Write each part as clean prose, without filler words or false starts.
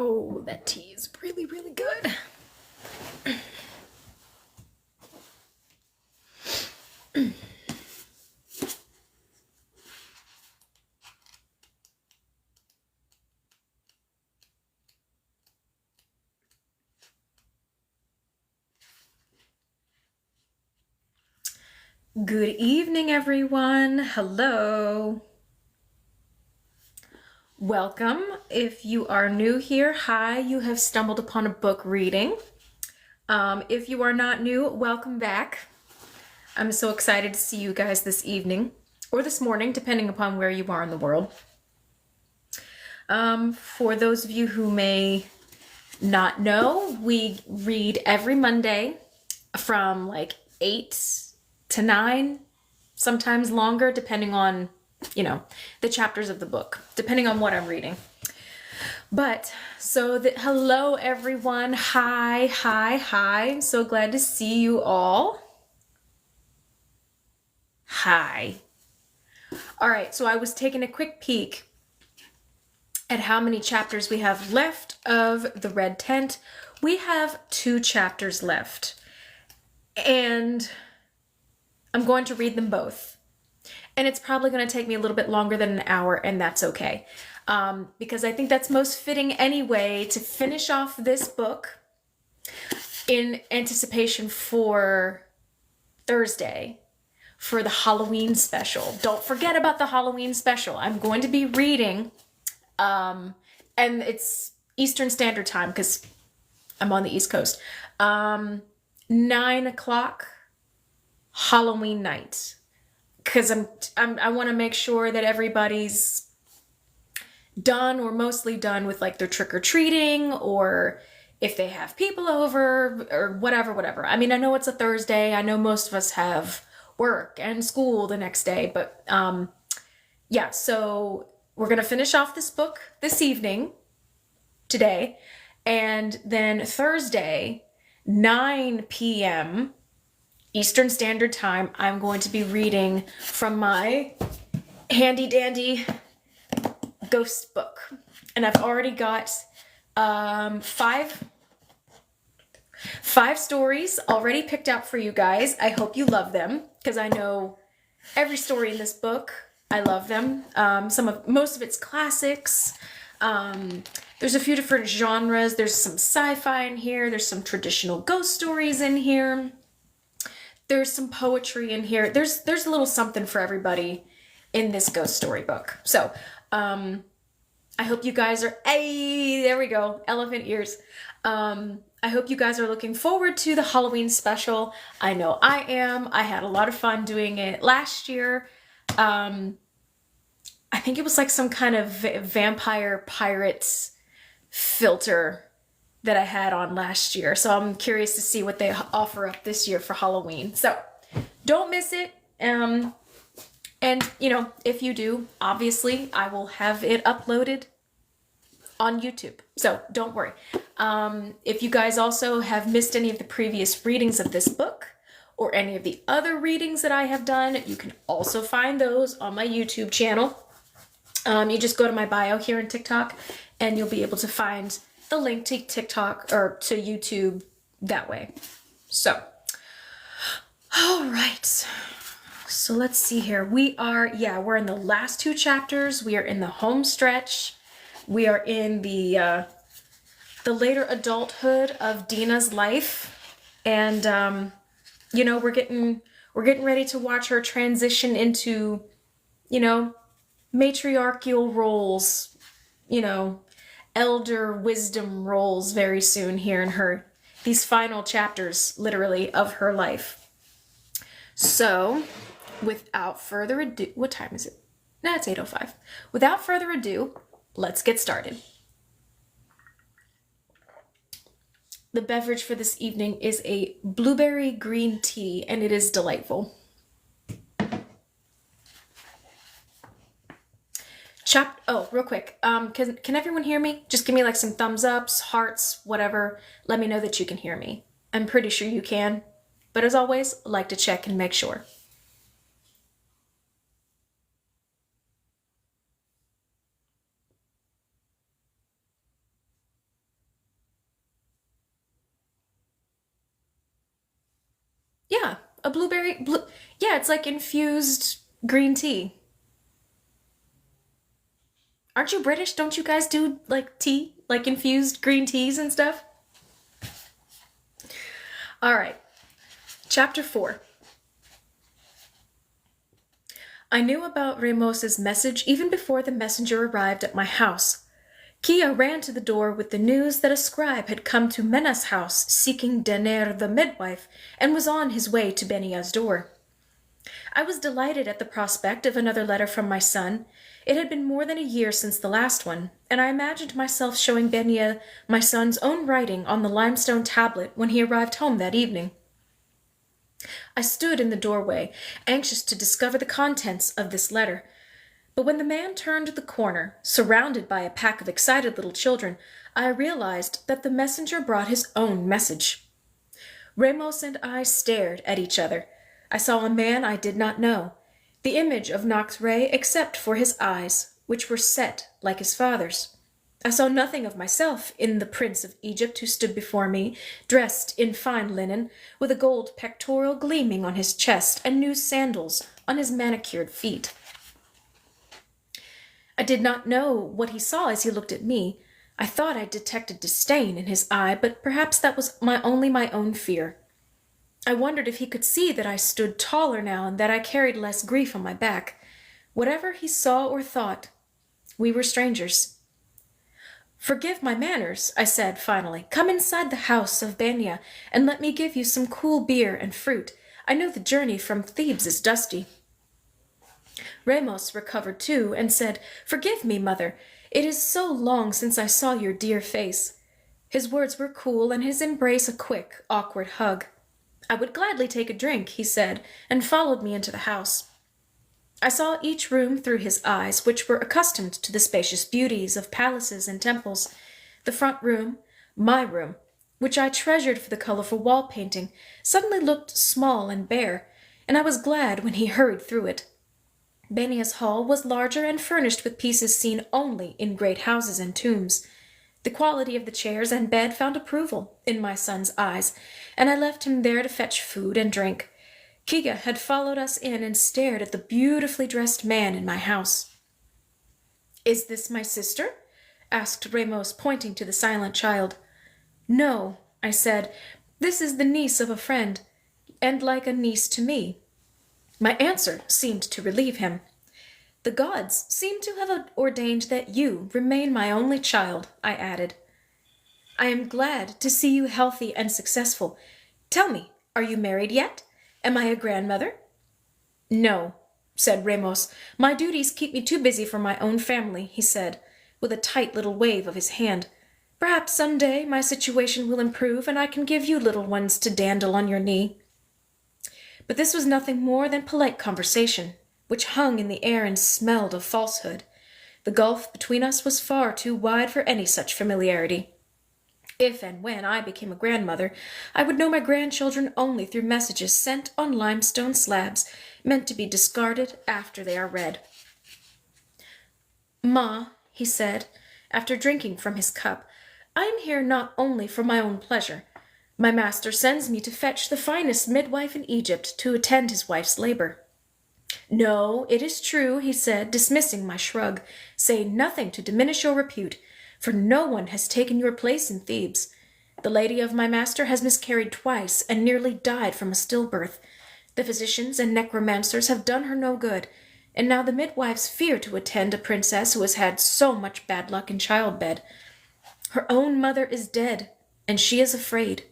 Oh, that tea is really, really good. Good evening, everyone. Hello. Welcome. If you are new here, hi, you have stumbled upon a book reading. If you are not new, welcome back. I'm so excited to see you guys this evening or this morning, depending upon where you are in the world. For those of you who may not know, we read every Monday from like 8 to 9, sometimes longer, depending on, the chapters of the book, depending on what I'm reading. But hello everyone. Hi. So glad to see you all. Hi. All right, so I was taking a quick peek at how many chapters we have left of The Red Tent. We have 2 chapters left, and I'm going to read them both. And it's probably going to take me a little bit longer than an hour, and that's okay. Because I think that's most fitting anyway, to finish off this book in anticipation for Thursday, for the Halloween special. Don't forget about the Halloween special. I'm going to be reading, and it's Eastern Standard Time because I'm on the East Coast. 9 o'clock Halloween night, because I want to make sure that everybody's done or mostly done with like their trick-or-treating, or if they have people over or whatever. I mean, I know it's a Thursday. I know most of us have work and school the next day, but yeah, so we're going to finish off this book this evening, today, and then Thursday, 9 p.m. Eastern Standard Time, I'm going to be reading from my handy dandy ghost book. And I've already got five stories already picked out for you guys. I hope you love them, because I know every story in this book, I love them. Most of it's classics. There's a few different genres. There's some sci-fi in here. There's some traditional ghost stories in here. There's some poetry in here. There's a little something for everybody in this ghost story book. So, I hope you guys are, hey, there we go, elephant ears. I hope you guys are looking forward to the Halloween special. I know I am. I had a lot of fun doing it last year. I think it was like some kind of vampire pirates filter that I had on last year. So I'm curious to see what they offer up this year for Halloween. So don't miss it. And, if you do, obviously, I will have it uploaded on YouTube. So don't worry. If you guys also have missed any of the previous readings of this book or any of the other readings that I have done, you can also find those on my YouTube channel. You just go to my bio here in TikTok and you'll be able to find the link to TikTok or to YouTube that way. So, all right. So let's see here. We're in the last 2 chapters. We are in the home stretch. We are in the later adulthood of Dina's life. And, we're getting ready to watch her transition into, matriarchal roles, elder wisdom roles very soon here in these final chapters, literally, of her life. So, without further ado, what time is it? No, it's 8:05. Without further ado, let's get started. The beverage for this evening is a blueberry green tea, and it is delightful. Real quick. Can everyone hear me? Just give me like some thumbs ups, hearts, whatever. Let me know that you can hear me. I'm pretty sure you can. But as always, I like to check and make sure. Yeah, a yeah, it's like infused green tea. Aren't you British? Don't you guys do like tea? Like infused green teas and stuff? All right. Chapter 4. I knew about Ramos's message even before the messenger arrived at my house. Kia ran to the door with the news that a scribe had come to Mena's house seeking Dener the midwife and was on his way to Benia's door. I was delighted at the prospect of another letter from my son. It had been more than a year since the last one, and I imagined myself showing Benia my son's own writing on the limestone tablet when he arrived home that evening. I stood in the doorway, anxious to discover the contents of this letter. But when the man turned the corner, surrounded by a pack of excited little children, I realized that the messenger brought his own message. Ramos and I stared at each other. I saw a man I did not know, the image of Nox Ray except for his eyes, which were set like his father's. I saw nothing of myself in the Prince of Egypt who stood before me, dressed in fine linen, with a gold pectoral gleaming on his chest and new sandals on his manicured feet. I did not know what he saw as he looked at me. I thought I detected disdain in his eye, but perhaps that was only my own fear. I wondered if he could see that I stood taller now and that I carried less grief on my back. Whatever he saw or thought, we were strangers. "Forgive my manners," I said finally. "Come inside the house of Benia and let me give you some cool beer and fruit. I know the journey from Thebes is dusty." Ramos recovered too and said, "Forgive me, mother. It is so long since I saw your dear face." His words were cool and his embrace a quick, awkward hug. "I would gladly take a drink," he said, and followed me into the house. I saw each room through his eyes, which were accustomed to the spacious beauties of palaces and temples. The front room, my room, which I treasured for the colorful wall painting, suddenly looked small and bare, and I was glad when he hurried through it. Benia's hall was larger and furnished with pieces seen only in great houses and tombs. The quality of the chairs and bed found approval in my son's eyes, and I left him there to fetch food and drink. Kiga had followed us in and stared at the beautifully dressed man in my house. "Is this my sister?" asked Ramos, pointing to the silent child. "No," I said. "This is the niece of a friend, and like a niece to me." My answer seemed to relieve him. "The gods seem to have ordained that you remain my only child," I added. "I am glad to see you healthy and successful. Tell me, are you married yet? Am I a grandmother?" "No," said Ramos. "My duties keep me too busy for my own family," he said, with a tight little wave of his hand. "Perhaps some day my situation will improve and I can give you little ones to dandle on your knee." But this was nothing more than polite conversation, which hung in the air and smelled of falsehood. The gulf between us was far too wide for any such familiarity. If and when I became a grandmother, I would know my grandchildren only through messages sent on limestone slabs, meant to be discarded after they are read. "Ma," he said, after drinking from his cup, "I am here not only for my own pleasure. My master sends me to fetch the finest midwife in Egypt to attend his wife's labor." "No, it is true," he said, dismissing my shrug. "Say nothing to diminish your repute, for no one has taken your place in Thebes. The lady of my master has miscarried twice and nearly died from a stillbirth. The physicians and necromancers have done her no good, and now the midwives fear to attend a princess who has had so much bad luck in childbed. Her own mother is dead, and she is afraid.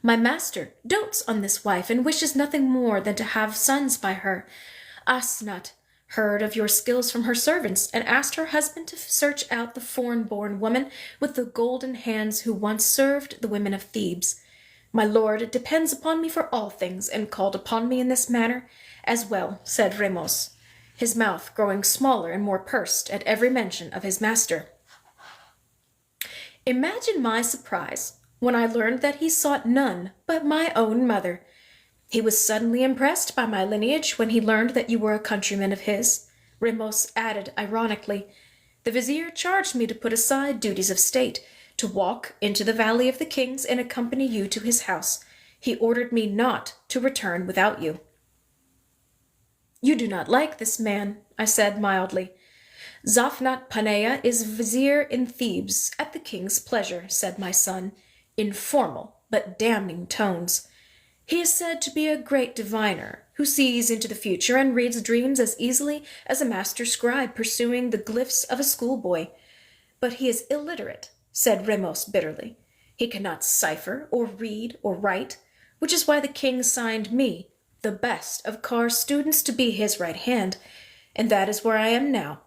My master dotes on this wife and wishes nothing more than to have sons by her. Asnat heard of your skills from her servants and asked her husband to search out the foreign-born woman with the golden hands who once served the women of Thebes. My lord depends upon me for all things and called upon me in this manner as well," said Ramos, his mouth growing smaller and more pursed at every mention of his master. Imagine my surprise when I learned that he sought none but my own mother. "He was suddenly impressed by my lineage when he learned that you were a countryman of his," Ramos added ironically. "The vizier charged me to put aside duties of state, to walk into the Valley of the Kings and accompany you to his house. He ordered me not to return without you." "You do not like this man," I said mildly. "Zaphnat Paneah is vizier in Thebes at the king's pleasure," said my son, in formal but damning tones. "He is said to be a great diviner, who sees into the future and reads dreams as easily as a master scribe pursuing the glyphs of a schoolboy. But he is illiterate," said Ramos bitterly. "He cannot cipher or read or write, which is why the king signed me, the best of Carr's students, to be his right hand, and that is where I am now,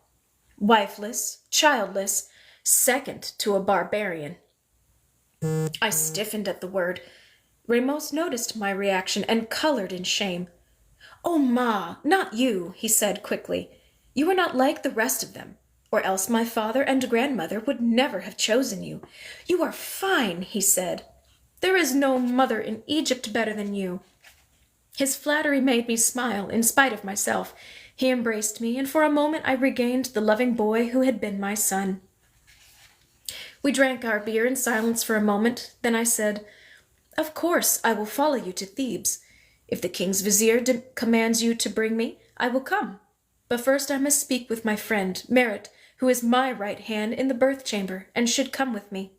wifeless, childless, second to a barbarian." I stiffened at the word. Ramos noticed my reaction and colored in shame. "Oh, Ma, not you," he said quickly. "You are not like the rest of them, or else my father and grandmother would never have chosen you. You are fine," he said. "There is no mother in Egypt better than you." His flattery made me smile in spite of myself. He embraced me, and for a moment I regained the loving boy who had been my son. We drank our beer in silence for a moment. Then I said, "Of course I will follow you to Thebes. If the king's vizier commands you to bring me, I will come. But first I must speak with my friend, Merritt, who is my right hand in the birth chamber, and should come with me.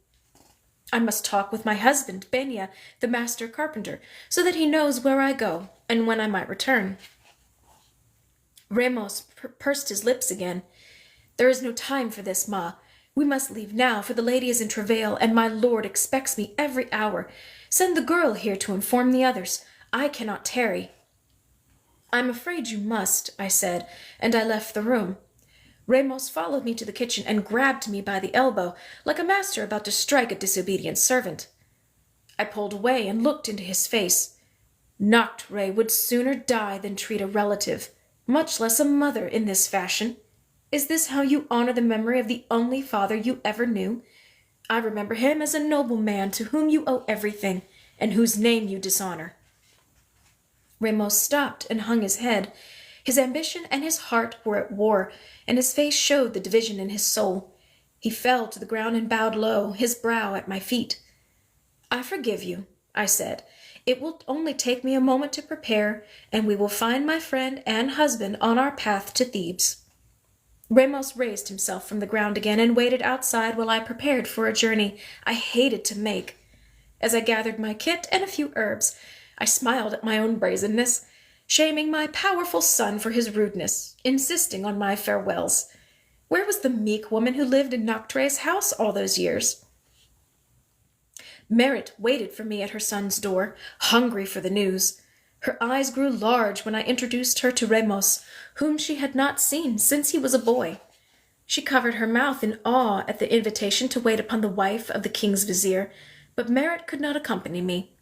I must talk with my husband, Benya, the master carpenter, so that he knows where I go, and when I might return." Ramos pursed his lips again. "There is no time for this, Ma. We must leave now, for the lady is in travail, and my lord expects me every hour. Send the girl here to inform the others. I cannot tarry." "I'm afraid you must," I said, and I left the room. Ramos followed me to the kitchen and grabbed me by the elbow, like a master about to strike a disobedient servant. I pulled away and looked into his face. Noctre would sooner die than treat a relative, much less a mother, in this fashion. Is this how you honor the memory of the only father you ever knew? I remember him as a noble man to whom you owe everything, and whose name you dishonor." Ramos stopped and hung his head. His ambition and his heart were at war, and his face showed the division in his soul. He fell to the ground and bowed low, his brow at my feet. "I forgive you," I said. "It will only take me a moment to prepare, and we will find my friend and husband on our path to Thebes." Ramos raised himself from the ground again and waited outside while I prepared for a journey I hated to make. As I gathered my kit and a few herbs, I smiled at my own brazenness, shaming my powerful son for his rudeness, insisting on my farewells. Where was the meek woman who lived in Noctre's house all those years? Merritt waited for me at her son's door, hungry for the news. Her eyes grew large when I introduced her to Ramos, whom she had not seen since he was a boy. She covered her mouth in awe at the invitation to wait upon the wife of the king's vizier, but Merritt could not accompany me.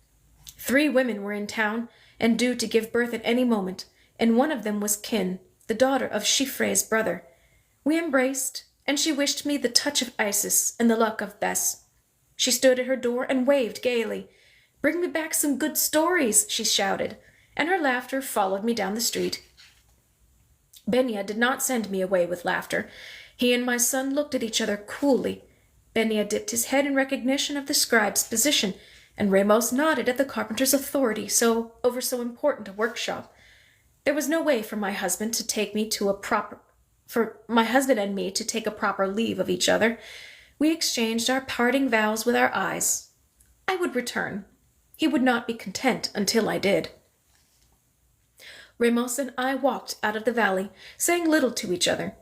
3 women were in town, and due to give birth at any moment, and one of them was Kin, the daughter of Shifre's brother. We embraced, and she wished me the touch of Isis and the luck of Bes. She stood at her door and waved gaily. "Bring me back some good stories," she shouted, and her laughter followed me down the street. Benya did not send me away with laughter. He and my son looked at each other coolly. Benya dipped his head in recognition of the scribe's position, and Ramos nodded at the carpenter's authority over so important a workshop. There was no way for my husband and me to take a proper leave of each other. We exchanged our parting vows with our eyes. I would return. He would not be content until I did. Ramos and I walked out of the valley, saying little to each other.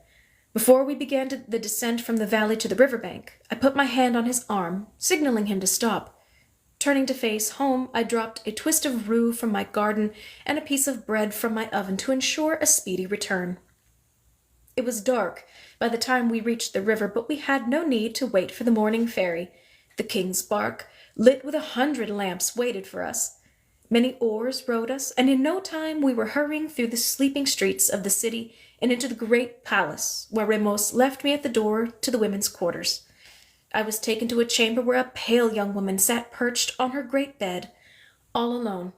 Before we began the descent from the valley to the riverbank, I put my hand on his arm, signaling him to stop. Turning to face home, I dropped a twist of rue from my garden and a piece of bread from my oven to ensure a speedy return. It was dark by the time we reached the river, but we had no need to wait for the morning ferry. The King's bark, lit with 100 lamps, waited for us. Many oars rowed us, and in no time we were hurrying through the sleeping streets of the city and into the great palace, where Ramos left me at the door to the women's quarters. I was taken to a chamber where a pale young woman sat perched on her great bed, all alone.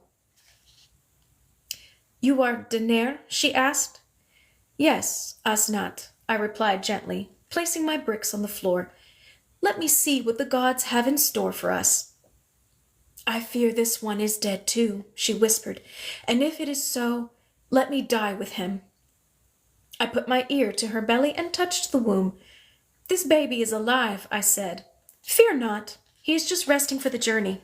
"You are Dener?" she asked. "Yes, Asnat," I replied gently, placing my bricks on the floor. "Let me see what the gods have in store for us." I fear this one is dead too, she whispered, and if it is so, let me die with him. I put my ear to her belly and touched the womb. This baby is alive, I said. Fear not, he is just resting for the journey.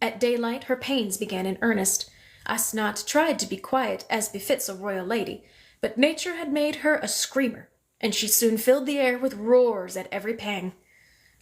At daylight, her pains began in earnest. Asnat tried to be quiet, as befits a royal lady, but nature had made her a screamer, and she soon filled the air with roars at every pang.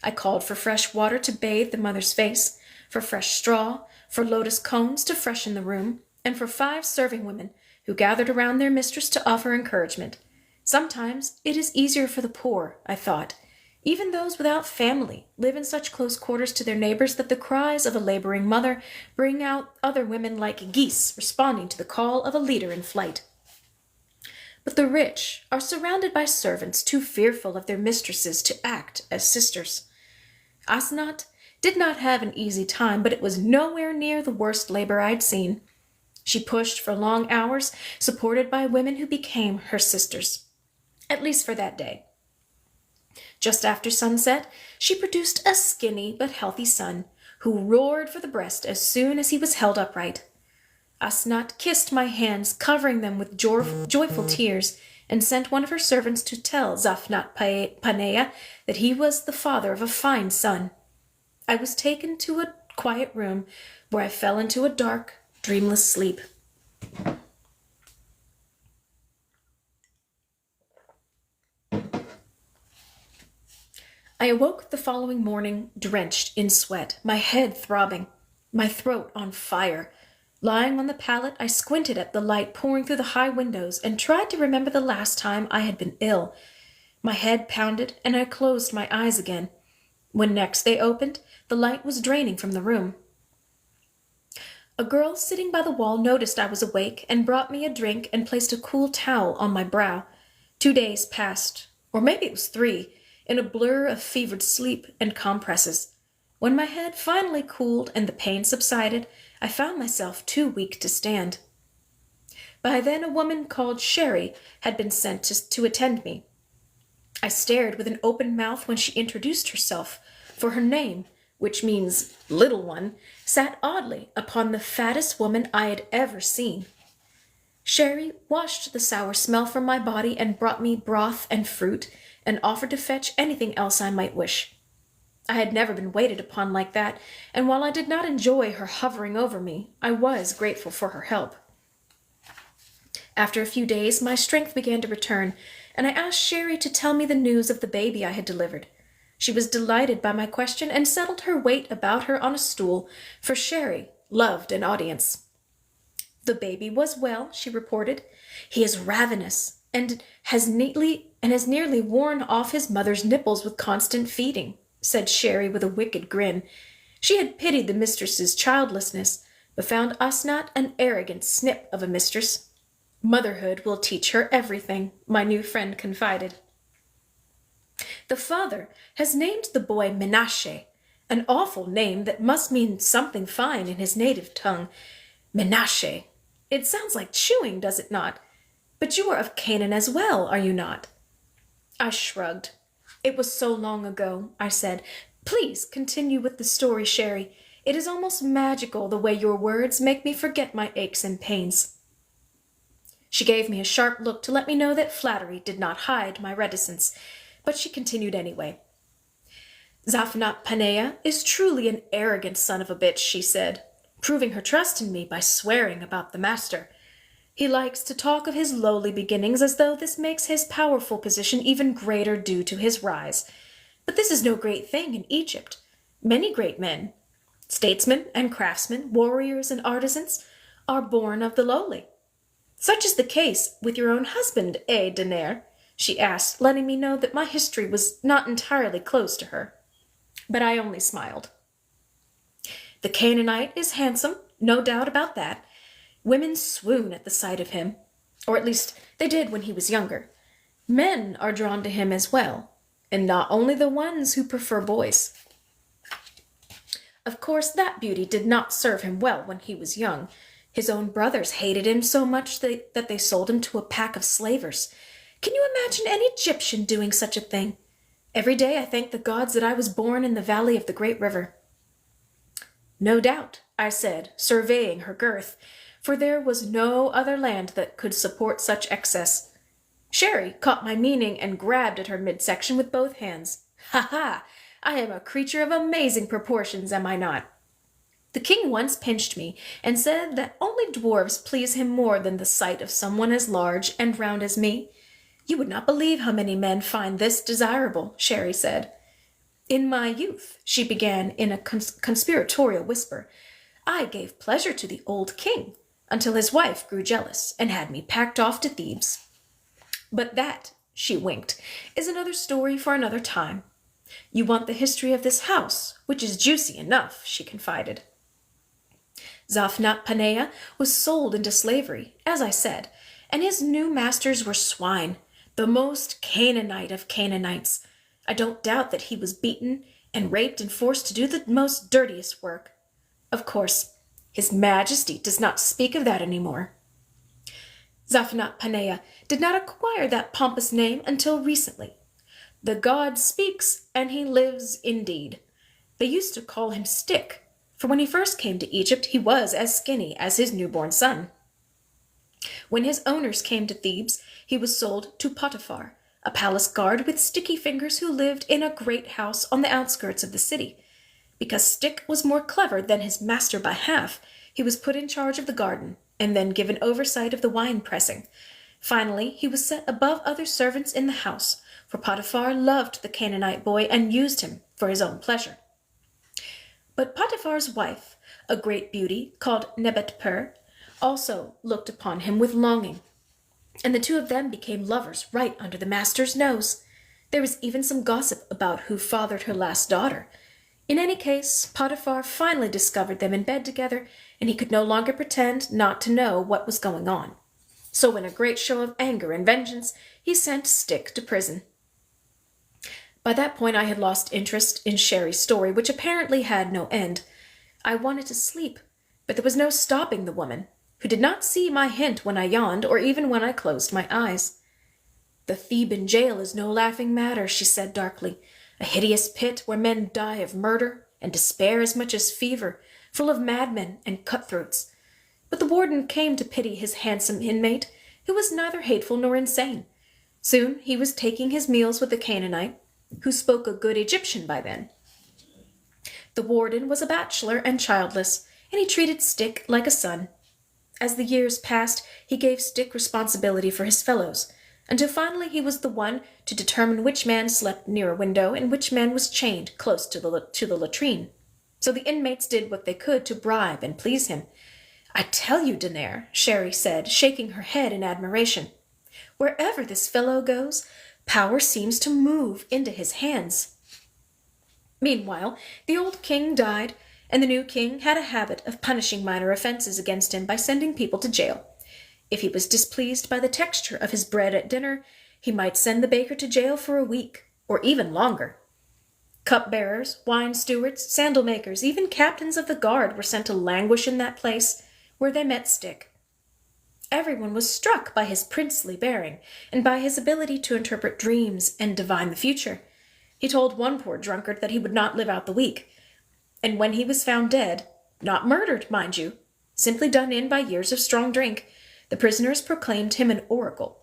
I called for fresh water to bathe the mother's face, for fresh straw, for lotus cones to freshen the room, and for 5 serving women who gathered around their mistress to offer encouragement. Sometimes it is easier for the poor, I thought. Even those without family live in such close quarters to their neighbors that the cries of a laboring mother bring out other women like geese responding to the call of a leader in flight. But the rich are surrounded by servants too fearful of their mistresses to act as sisters. Asnat did not have an easy time, but it was nowhere near the worst labor I'd seen. She pushed for long hours, supported by women who became her sisters, at least for that day. Just after sunset, she produced a skinny but healthy son, who roared for the breast as soon as he was held upright. Asnat kissed my hands, covering them with joyful tears, and sent one of her servants to tell Zafnat Paneah that he was the father of a fine son. I was taken to a quiet room, where I fell into a dark, dreamless sleep. I awoke the following morning drenched in sweat, my head throbbing, my throat on fire. Lying on the pallet, I squinted at the light pouring through the high windows and tried to remember the last time I had been ill. My head pounded, and I closed my eyes again. When next they opened, the light was draining from the room. A girl sitting by the wall noticed I was awake and brought me a drink and placed a cool towel on my brow. 2 days passed, or maybe it was 3, in a blur of fevered sleep and compresses. When my head finally cooled and the pain subsided, I found myself too weak to stand. By then a woman called Sherry had been sent to attend me. I stared with an open mouth when she introduced herself, for her name, which means little one, sat oddly upon the fattest woman I had ever seen. Sherry washed the sour smell from my body and brought me broth and fruit, and offered to fetch anything else I might wish. I had never been waited upon like that, and while I did not enjoy her hovering over me, I was grateful for her help. After a few days, my strength began to return, and I asked Sherry to tell me the news of the baby I had delivered. She was delighted by my question and settled her weight about her on a stool, for Sherry loved an audience. The baby was well, she reported. He is ravenous and has nearly worn off his mother's nipples with constant feeding, said Sherry with a wicked grin. She had pitied the mistress's childlessness, but found Asnat an arrogant snip of a mistress. Motherhood will teach her everything, my new friend confided. The father has named the boy Menashe, an awful name that must mean something fine in his native tongue. Menashe. It sounds like chewing, does it not? But you are of Canaan as well, are you not? I shrugged. It was so long ago, I said. Please continue with the story, Sherry. It is almost magical the way your words make me forget my aches and pains. She gave me a sharp look to let me know that flattery did not hide my reticence, but she continued anyway. Zafnat Paneah is truly an arrogant son of a bitch, she said, proving her trust in me by swearing about the master. He likes to talk of his lowly beginnings as though this makes his powerful position even greater due to his rise. But this is no great thing in Egypt. Many great men, statesmen and craftsmen, warriors and artisans, are born of the lowly. Such is the case with your own husband, Denaire, she asked, letting me know that my history was not entirely closed to her. But I only smiled. The Canaanite is handsome, no doubt about that. Women swoon at the sight of him, or at least they did when he was younger. Men are drawn to him as well, and not only the ones who prefer boys. Of course, that beauty did not serve him well when he was young. His own brothers hated him so much that they sold him to a pack of slavers. Can you imagine an Egyptian doing such a thing? Every day I thank the gods that I was born in the valley of the great river. No doubt, I said, surveying her girth, for there was no other land that could support such excess. Sherry caught my meaning and grabbed at her midsection with both hands. Ha ha! I am a creature of amazing proportions, am I not? The king once pinched me and said that only dwarves please him more than the sight of someone as large and round as me. You would not believe how many men find this desirable, Sherry said. In my youth, she began in a conspiratorial whisper, I gave pleasure to the old king until his wife grew jealous and had me packed off to Thebes. But that, she winked, is another story for another time. You want the history of this house, which is juicy enough, she confided. Zaphnat-Paneah was sold into slavery, as I said, and his new masters were swine, the most Canaanite of Canaanites. I don't doubt that he was beaten and raped and forced to do the most dirtiest work. Of course, His Majesty does not speak of that any more. Zaphnat-Paneah did not acquire that pompous name until recently. The god speaks, and he lives indeed. They used to call him Stick, for when he first came to Egypt he was as skinny as his newborn son. When his owners came to Thebes, he was sold to Potiphar, a palace guard with sticky fingers who lived in a great house on the outskirts of the city. Because Stick was more clever than his master by half, he was put in charge of the garden, and then given oversight of the wine pressing. Finally, he was set above other servants in the house, for Potiphar loved the Canaanite boy and used him for his own pleasure. But Potiphar's wife, a great beauty called Nebet-Per, also looked upon him with longing, and the two of them became lovers right under the master's nose. There was even some gossip about who fathered her last daughter. In any case, Potiphar finally discovered them in bed together, and he could no longer pretend not to know what was going on. So in a great show of anger and vengeance, he sent Stick to prison. By that point I had lost interest in Sherry's story, which apparently had no end. I wanted to sleep, but there was no stopping the woman, who did not see my hint when I yawned or even when I closed my eyes. The Theban jail is no laughing matter, she said darkly, a hideous pit where men die of murder and despair as much as fever, full of madmen and cutthroats. But the warden came to pity his handsome inmate, who was neither hateful nor insane. Soon he was taking his meals with the Canaanite, who spoke a good Egyptian by then. The warden was a bachelor and childless, and he treated Stick like a son. As the years passed, he gave Stick responsibility for his fellows, until finally he was the one to determine which man slept near a window and which man was chained close to the latrine. So the inmates did what they could to bribe and please him. I tell you, Denaire, Sherry said, shaking her head in admiration, wherever this fellow goes, power seems to move into his hands. Meanwhile, the old king died, and the new king had a habit of punishing minor offenses against him by sending people to jail. If he was displeased by the texture of his bread at dinner, he might send the baker to jail for a week, or even longer. Cupbearers, wine stewards, sandal makers, even captains of the guard were sent to languish in that place, where they met Stick. Everyone was struck by his princely bearing, and by his ability to interpret dreams and divine the future. He told one poor drunkard that he would not live out the week, and when he was found dead, not murdered, mind you, simply done in by years of strong drink, the prisoners proclaimed him an oracle.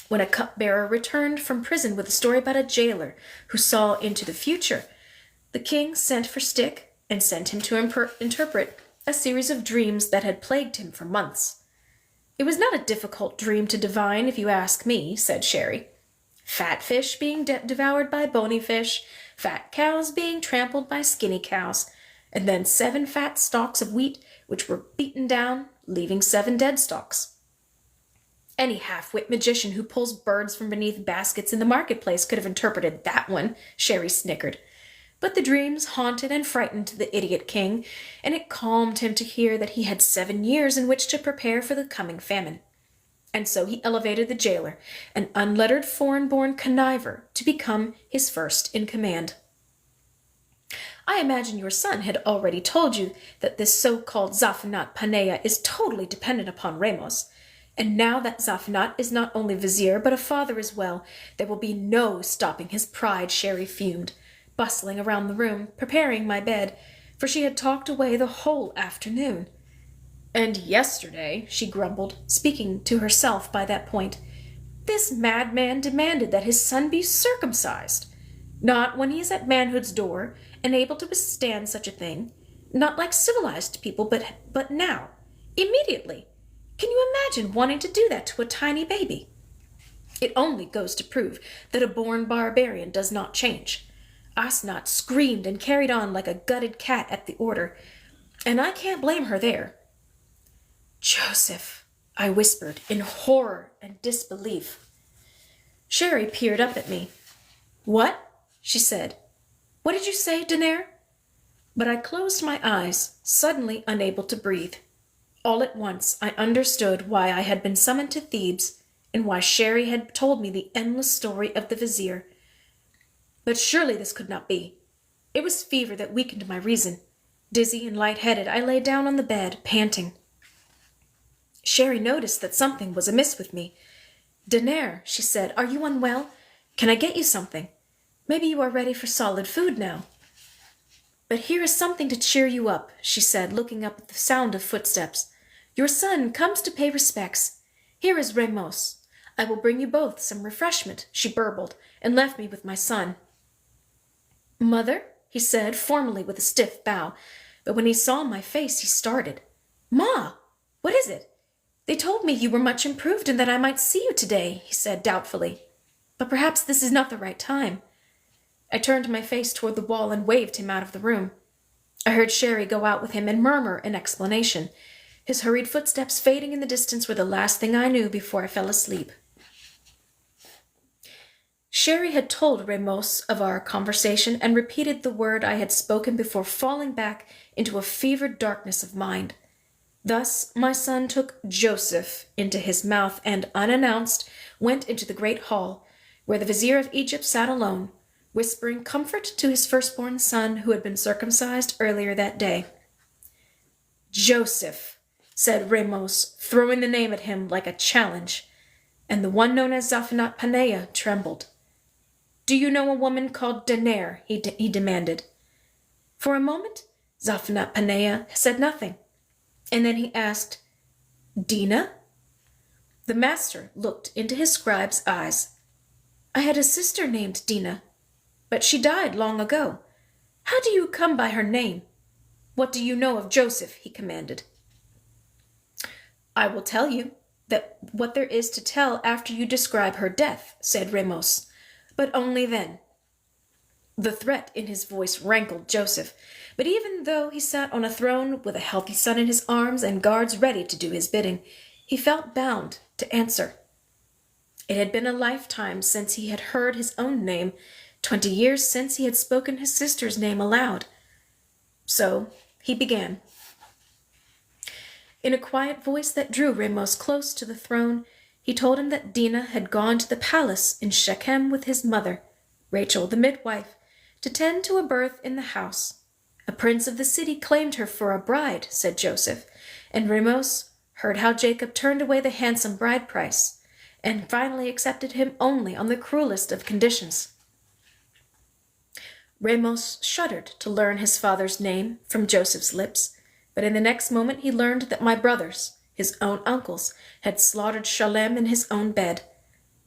When a cupbearer returned from prison with a story about a jailer who saw into the future, the king sent for Stick and sent him to interpret a series of dreams that had plagued him for months. It was not a difficult dream to divine, if you ask me, said Sherry. Fat fish being devoured by bony fish, fat cows being trampled by skinny cows, and then 7 fat stalks of wheat which were beaten down, leaving 7 dead stalks. Any half-wit magician who pulls birds from beneath baskets in the marketplace could have interpreted that one, Sherry snickered. But the dreams haunted and frightened the idiot king, and it calmed him to hear that he had 7 years in which to prepare for the coming famine. And so he elevated the jailer, an unlettered foreign-born conniver, to become his first in command. I imagine your son had already told you that this so-called Zaphnat-Paneah is totally dependent upon Ramos, and now that Zaphnat is not only vizier but a father as well, there will be no stopping his pride, Sherry fumed, bustling around the room, preparing my bed, for she had talked away the whole afternoon. And yesterday, she grumbled, speaking to herself by that point, this madman demanded that his son be circumcised. Not when he is at manhood's door and able to withstand such a thing, not like civilized people, but now, immediately. Can you imagine wanting to do that to a tiny baby? It only goes to prove that a born barbarian does not change. Asnat screamed and carried on like a gutted cat at the order, and I can't blame her there. Joseph, I whispered in horror and disbelief. Sherry peered up at me. What? She said. What did you say, Daenerys? But I closed my eyes, suddenly unable to breathe. All at once I understood why I had been summoned to Thebes and why Sherry had told me the endless story of the vizier. But surely this could not be. It was fever that weakened my reason. Dizzy and light-headed, I lay down on the bed, panting. Sherry noticed that something was amiss with me. Daenerys, she said, are you unwell? Can I get you something? Maybe you are ready for solid food now. But here is something to cheer you up, she said, looking up at the sound of footsteps. Your son comes to pay respects. Here is Ramos. I will bring you both some refreshment, she burbled, and left me with my son. Mother, he said, formally with a stiff bow, but when he saw my face, he started. Ma, what is it? They told me you were much improved and that I might see you today, he said doubtfully. But perhaps this is not the right time. I turned my face toward the wall and waved him out of the room. I heard Sherry go out with him and murmur an explanation. His hurried footsteps fading in the distance were the last thing I knew before I fell asleep. Sherry had told Ramos of our conversation and repeated the word I had spoken before falling back into a fevered darkness of mind. Thus my son took Joseph into his mouth and, unannounced, went into the great hall, where the vizier of Egypt sat alone, whispering comfort to his firstborn son who had been circumcised earlier that day. Joseph, said Ramos, throwing the name at him like a challenge, and the one known as Zaphanat Paneah trembled. Do you know a woman called Daenerys? He demanded. For a moment, Zaphanat Paneah said nothing, and then he asked, Dina? The master looked into his scribe's eyes. I had a sister named Dina, but she died long ago. How do you come by her name? What do you know of Joseph? He commanded. I will tell you that what there is to tell after you describe her death, said Ramos, but only then. The threat in his voice rankled Joseph, but even though he sat on a throne with a healthy son in his arms and guards ready to do his bidding, he felt bound to answer. It had been a lifetime since he had heard his own name, 20 years since he had spoken his sister's name aloud. So he began. In a quiet voice that drew Ramos close to the throne, he told him that Dina had gone to the palace in Shechem with his mother, Rachel the midwife, to tend to a birth in the house. A prince of the city claimed her for a bride, said Joseph, and Ramos heard how Jacob turned away the handsome bride price, and finally accepted him only on the cruelest of conditions. Ramos shuddered to learn his father's name from Joseph's lips, but in the next moment he learned that my brothers, his own uncles, had slaughtered Shalem in his own bed.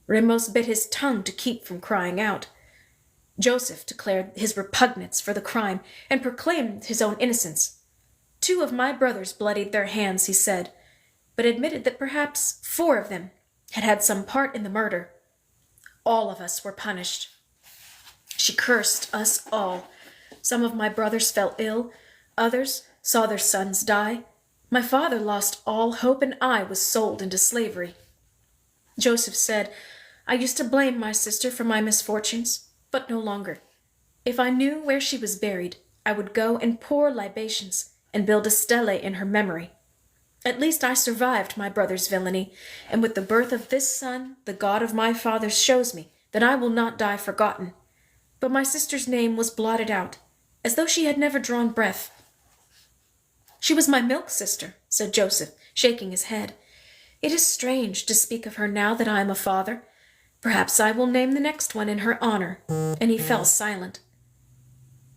Ramos bit his tongue to keep from crying out. Joseph declared his repugnance for the crime and proclaimed his own innocence. 2 of my brothers bloodied their hands, he said, but admitted that perhaps 4 of them had had some part in the murder. All of us were punished. She cursed us all. Some of my brothers fell ill. Others saw their sons die. My father lost all hope, and I was sold into slavery. Joseph said, I used to blame my sister for my misfortunes, but no longer. If I knew where she was buried, I would go and pour libations and build a stele in her memory. At least I survived my brother's villainy, and with the birth of this son, the God of my fathers shows me that I will not die forgotten. But my sister's name was blotted out, as though she had never drawn breath. She was my milk sister, said Joseph, shaking his head. It is strange to speak of her now that I am a father. Perhaps I will name the next one in her honor. And he fell silent.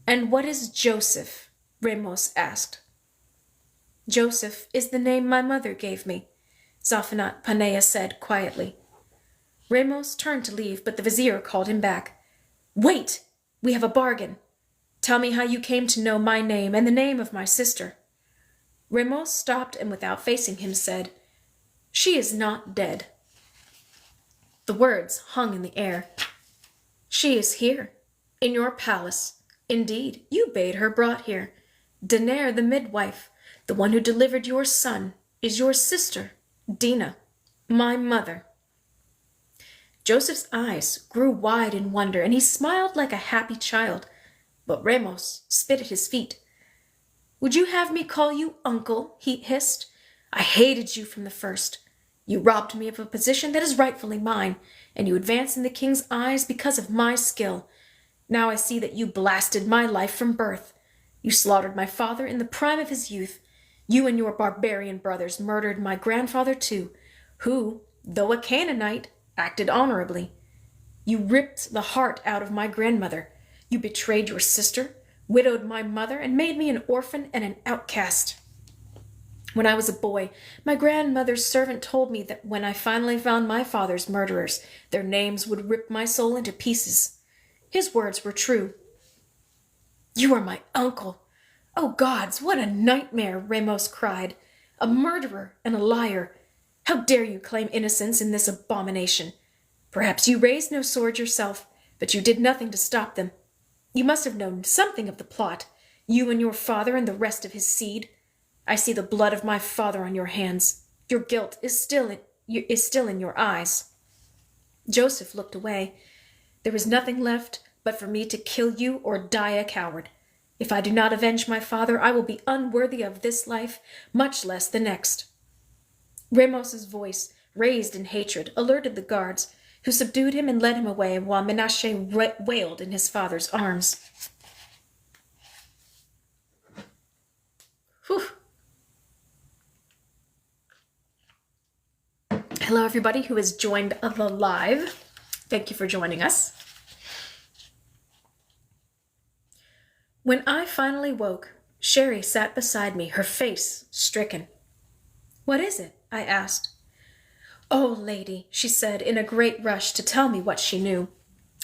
And what is Joseph? Ramos asked. Joseph is the name my mother gave me, Zaphanat-Paneah said quietly. Ramos turned to leave, but the vizier called him back. Wait! We have a bargain. Tell me how you came to know my name and the name of my sister. Ramos stopped and without facing him said, She is not dead. The words hung in the air. She is here, in your palace. Indeed, you bade her brought here. Dener, the midwife, the one who delivered your son, is your sister, Dina, my mother. Joseph's eyes grew wide in wonder, and he smiled like a happy child. But Ramos spit at his feet. Would you have me call you uncle? He hissed. I hated you from the first. You robbed me of a position that is rightfully mine, and you advanced in the king's eyes because of my skill. Now I see that you blasted my life from birth. You slaughtered my father in the prime of his youth. You and your barbarian brothers murdered my grandfather too, who, though a Canaanite, acted honorably. You ripped the heart out of my grandmother. You betrayed your sister, widowed my mother, and made me an orphan and an outcast. When I was a boy, my grandmother's servant told me that when I finally found my father's murderers, their names would rip my soul into pieces. His words were true. You are my uncle. Oh, gods, what a nightmare, Ramos cried. A murderer and a liar. How dare you claim innocence in this abomination? Perhaps you raised no sword yourself, but you did nothing to stop them. You must have known something of the plot, you and your father and the rest of his seed. I see the blood of my father on your hands. Your guilt is still in your eyes. Joseph looked away. There was nothing left but for me to kill you or die a coward. If I do not avenge my father, I will be unworthy of this life, much less the next. Ramos's voice, raised in hatred, alerted the guards, who subdued him and led him away while Menashe wailed in his father's arms. Whew. Hello, everybody who has joined the live. Thank you for joining us. When I finally woke, Sherry sat beside me, her face stricken. What is it? I asked. Oh, lady, she said in a great rush to tell me what she knew.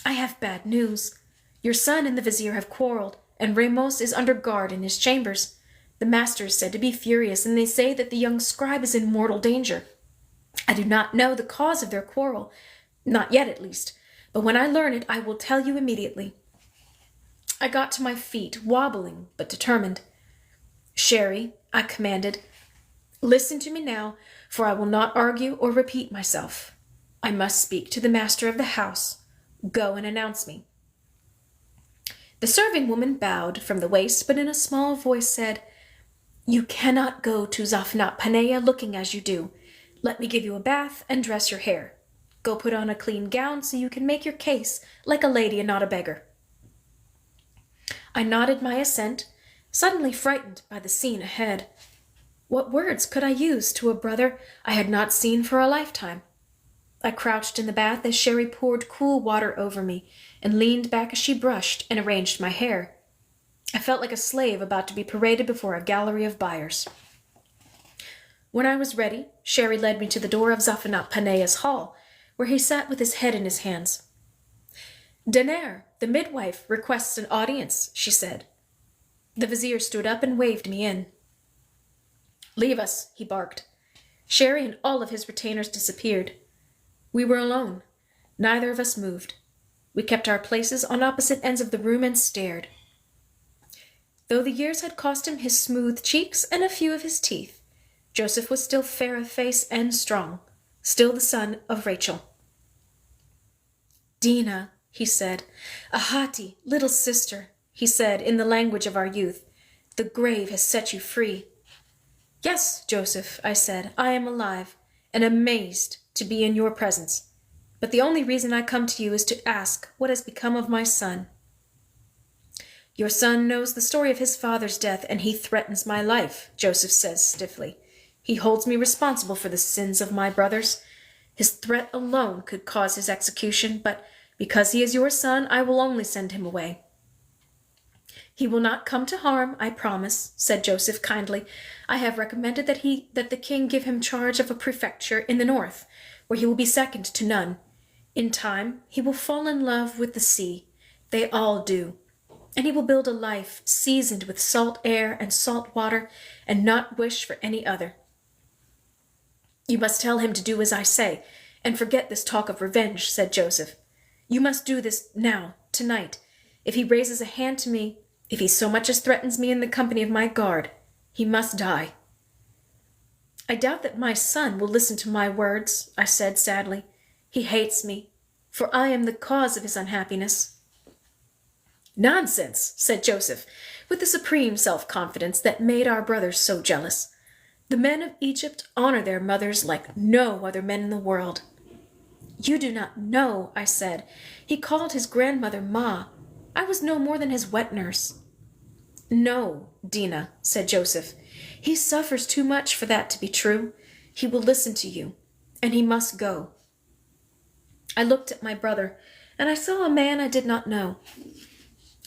I have bad news. Your son and the vizier have quarreled, and Ramos is under guard in his chambers. The master is said to be furious, and they say that the young scribe is in mortal danger. I do not know the cause of their quarrel, not yet at least, but when I learn it, I will tell you immediately. I got to my feet, wobbling but determined. Sherry, I commanded, listen to me now, for I will not argue or repeat myself. I must speak to the master of the house. Go and announce me. The serving woman bowed from the waist, but in a small voice said, You cannot go to Zaphanat-Paneah looking as you do. Let me give you a bath and dress your hair. Go put on a clean gown so you can make your case like a lady and not a beggar. I nodded my assent, suddenly frightened by the scene ahead. What words could I use to a brother I had not seen for a lifetime? I crouched in the bath as Sherry poured cool water over me and leaned back as she brushed and arranged my hair. I felt like a slave about to be paraded before a gallery of buyers. When I was ready, Sherry led me to the door of Zaphanat-Paneah's hall, where he sat with his head in his hands. Dener, the midwife, requests an audience, she said. The vizier stood up and waved me in. Leave us, he barked. Sherry and all of his retainers disappeared. We were alone. Neither of us moved. We kept our places on opposite ends of the room and stared. Though the years had cost him his smooth cheeks and a few of his teeth, Joseph was still fair of face and strong, still the son of Rachel. Dina, he said. Ahati, little sister, he said in the language of our youth. The grave has set you free. Yes, Joseph, I said, I am alive, and amazed to be in your presence. But the only reason I come to you is to ask what has become of my son. Your son knows the story of his father's death, and he threatens my life, Joseph says stiffly. He holds me responsible for the sins of my brothers. His threat alone could cause his execution, but because he is your son, I will only send him away. He will not come to harm, I promise, said Joseph kindly. I have recommended that the king give him charge of a prefecture in the north, where he will be second to none. In time, he will fall in love with the sea. They all do. And he will build a life seasoned with salt air and salt water, and not wish for any other. You must tell him to do as I say, and forget this talk of revenge, said Joseph. You must do this now, tonight. If he raises a hand to me, if he so much as threatens me in the company of my guard, he must die. I doubt that my son will listen to my words, I said sadly. He hates me, for I am the cause of his unhappiness. Nonsense, said Joseph, with the supreme self-confidence that made our brothers so jealous. The men of Egypt honor their mothers like no other men in the world. You do not know, I said. He called his grandmother Ma. I was no more than his wet nurse. No, Dina, said Joseph. He suffers too much for that to be true. He will listen to you, and he must go. I looked at my brother, and I saw a man I did not know.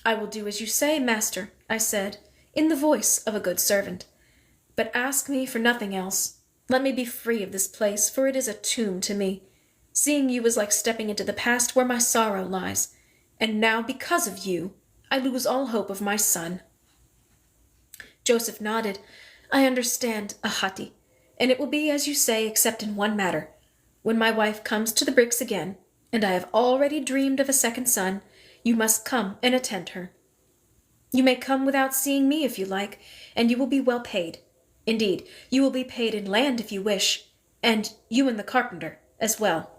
I will do as you say, master, I said, in the voice of a good servant. But ask me for nothing else. Let me be free of this place, for it is a tomb to me. Seeing you is like stepping into the past where my sorrow lies. And now, because of you, I lose all hope of my son. Joseph nodded. I understand, Ahati, and it will be as you say, except in one matter. When my wife comes to the bricks again, and I have already dreamed of a second son, you must come and attend her. You may come without seeing me if you like, and you will be well paid. Indeed, you will be paid in land if you wish, and you and the carpenter as well.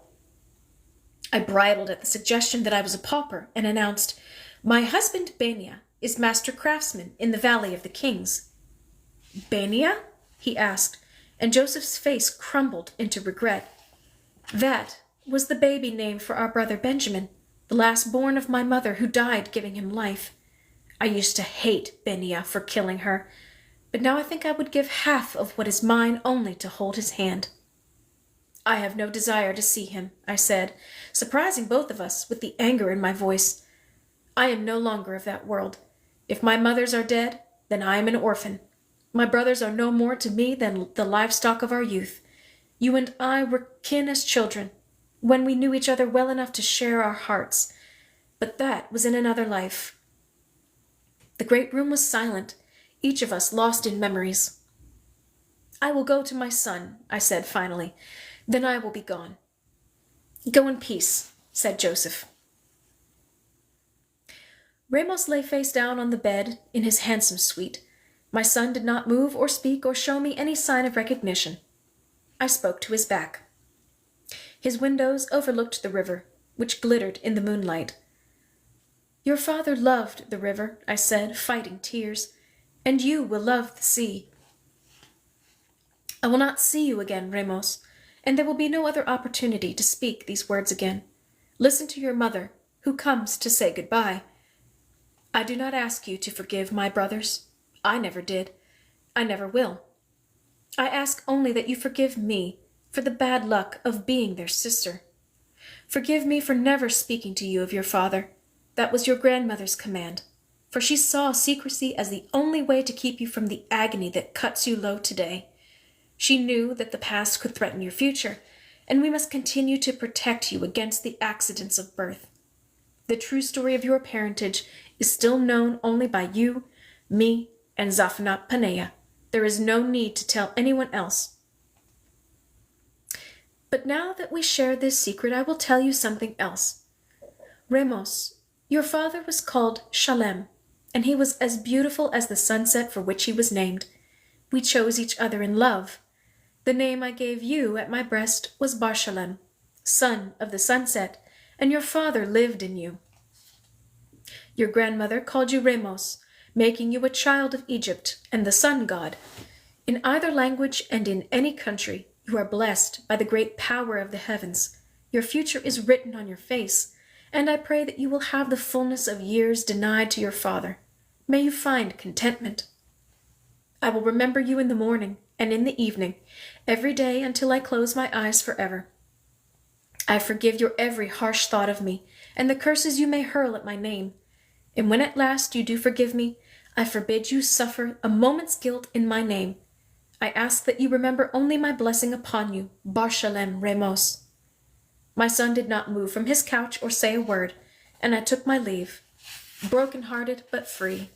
I bridled at the suggestion that I was a pauper and announced, My husband Benia is master craftsman in the Valley of the Kings. Benia? He asked, and Joseph's face crumbled into regret. That was the baby name for our brother Benjamin, the last born of my mother who died giving him life. I used to hate Benia for killing her, but now I think I would give half of what is mine only to hold his hand. I have no desire to see him, I said, surprising both of us with the anger in my voice. I am no longer of that world. If my mothers are dead, then I am an orphan. My brothers are no more to me than the livestock of our youth. You and I were kin as children, when we knew each other well enough to share our hearts. But that was in another life. The great room was silent, each of us lost in memories. I will go to my son, I said finally. Then I will be gone. Go in peace, said Joseph. Ramos lay face down on the bed in his handsome suite. My son did not move or speak or show me any sign of recognition. I spoke to his back. His windows overlooked the river, which glittered in the moonlight. Your father loved the river, I said, fighting tears, and you will love the sea. I will not see you again, Ramos, and there will be no other opportunity to speak these words again. Listen to your mother, who comes to say goodbye. I do not ask you to forgive my brothers. I never did. I never will. I ask only that you forgive me for the bad luck of being their sister. Forgive me for never speaking to you of your father. That was your grandmother's command, for she saw secrecy as the only way to keep you from the agony that cuts you low today. She knew that the past could threaten your future, and we must continue to protect you against the accidents of birth. The true story of your parentage is still known only by you, me, and Zaphnath Paneah. There is no need to tell anyone else. But now that we share this secret, I will tell you something else. Ramos, your father was called Shalem, and he was as beautiful as the sunset for which he was named. We chose each other in love. The name I gave you at my breast was Bar-Shalem, son of the sunset, and your father lived in you. Your grandmother called you Ramos, making you a child of Egypt and the sun god. In either language and in any country, you are blessed by the great power of the heavens. Your future is written on your face, and I pray that you will have the fullness of years denied to your father. May you find contentment. I will remember you in the morning and in the evening, every day until I close my eyes forever. I forgive your every harsh thought of me, and the curses you may hurl at my name. And when at last you do forgive me, I forbid you suffer a moment's guilt in my name. I ask that you remember only my blessing upon you, Bar Shalem Ramos. My son did not move from his couch or say a word, and I took my leave, broken-hearted but free.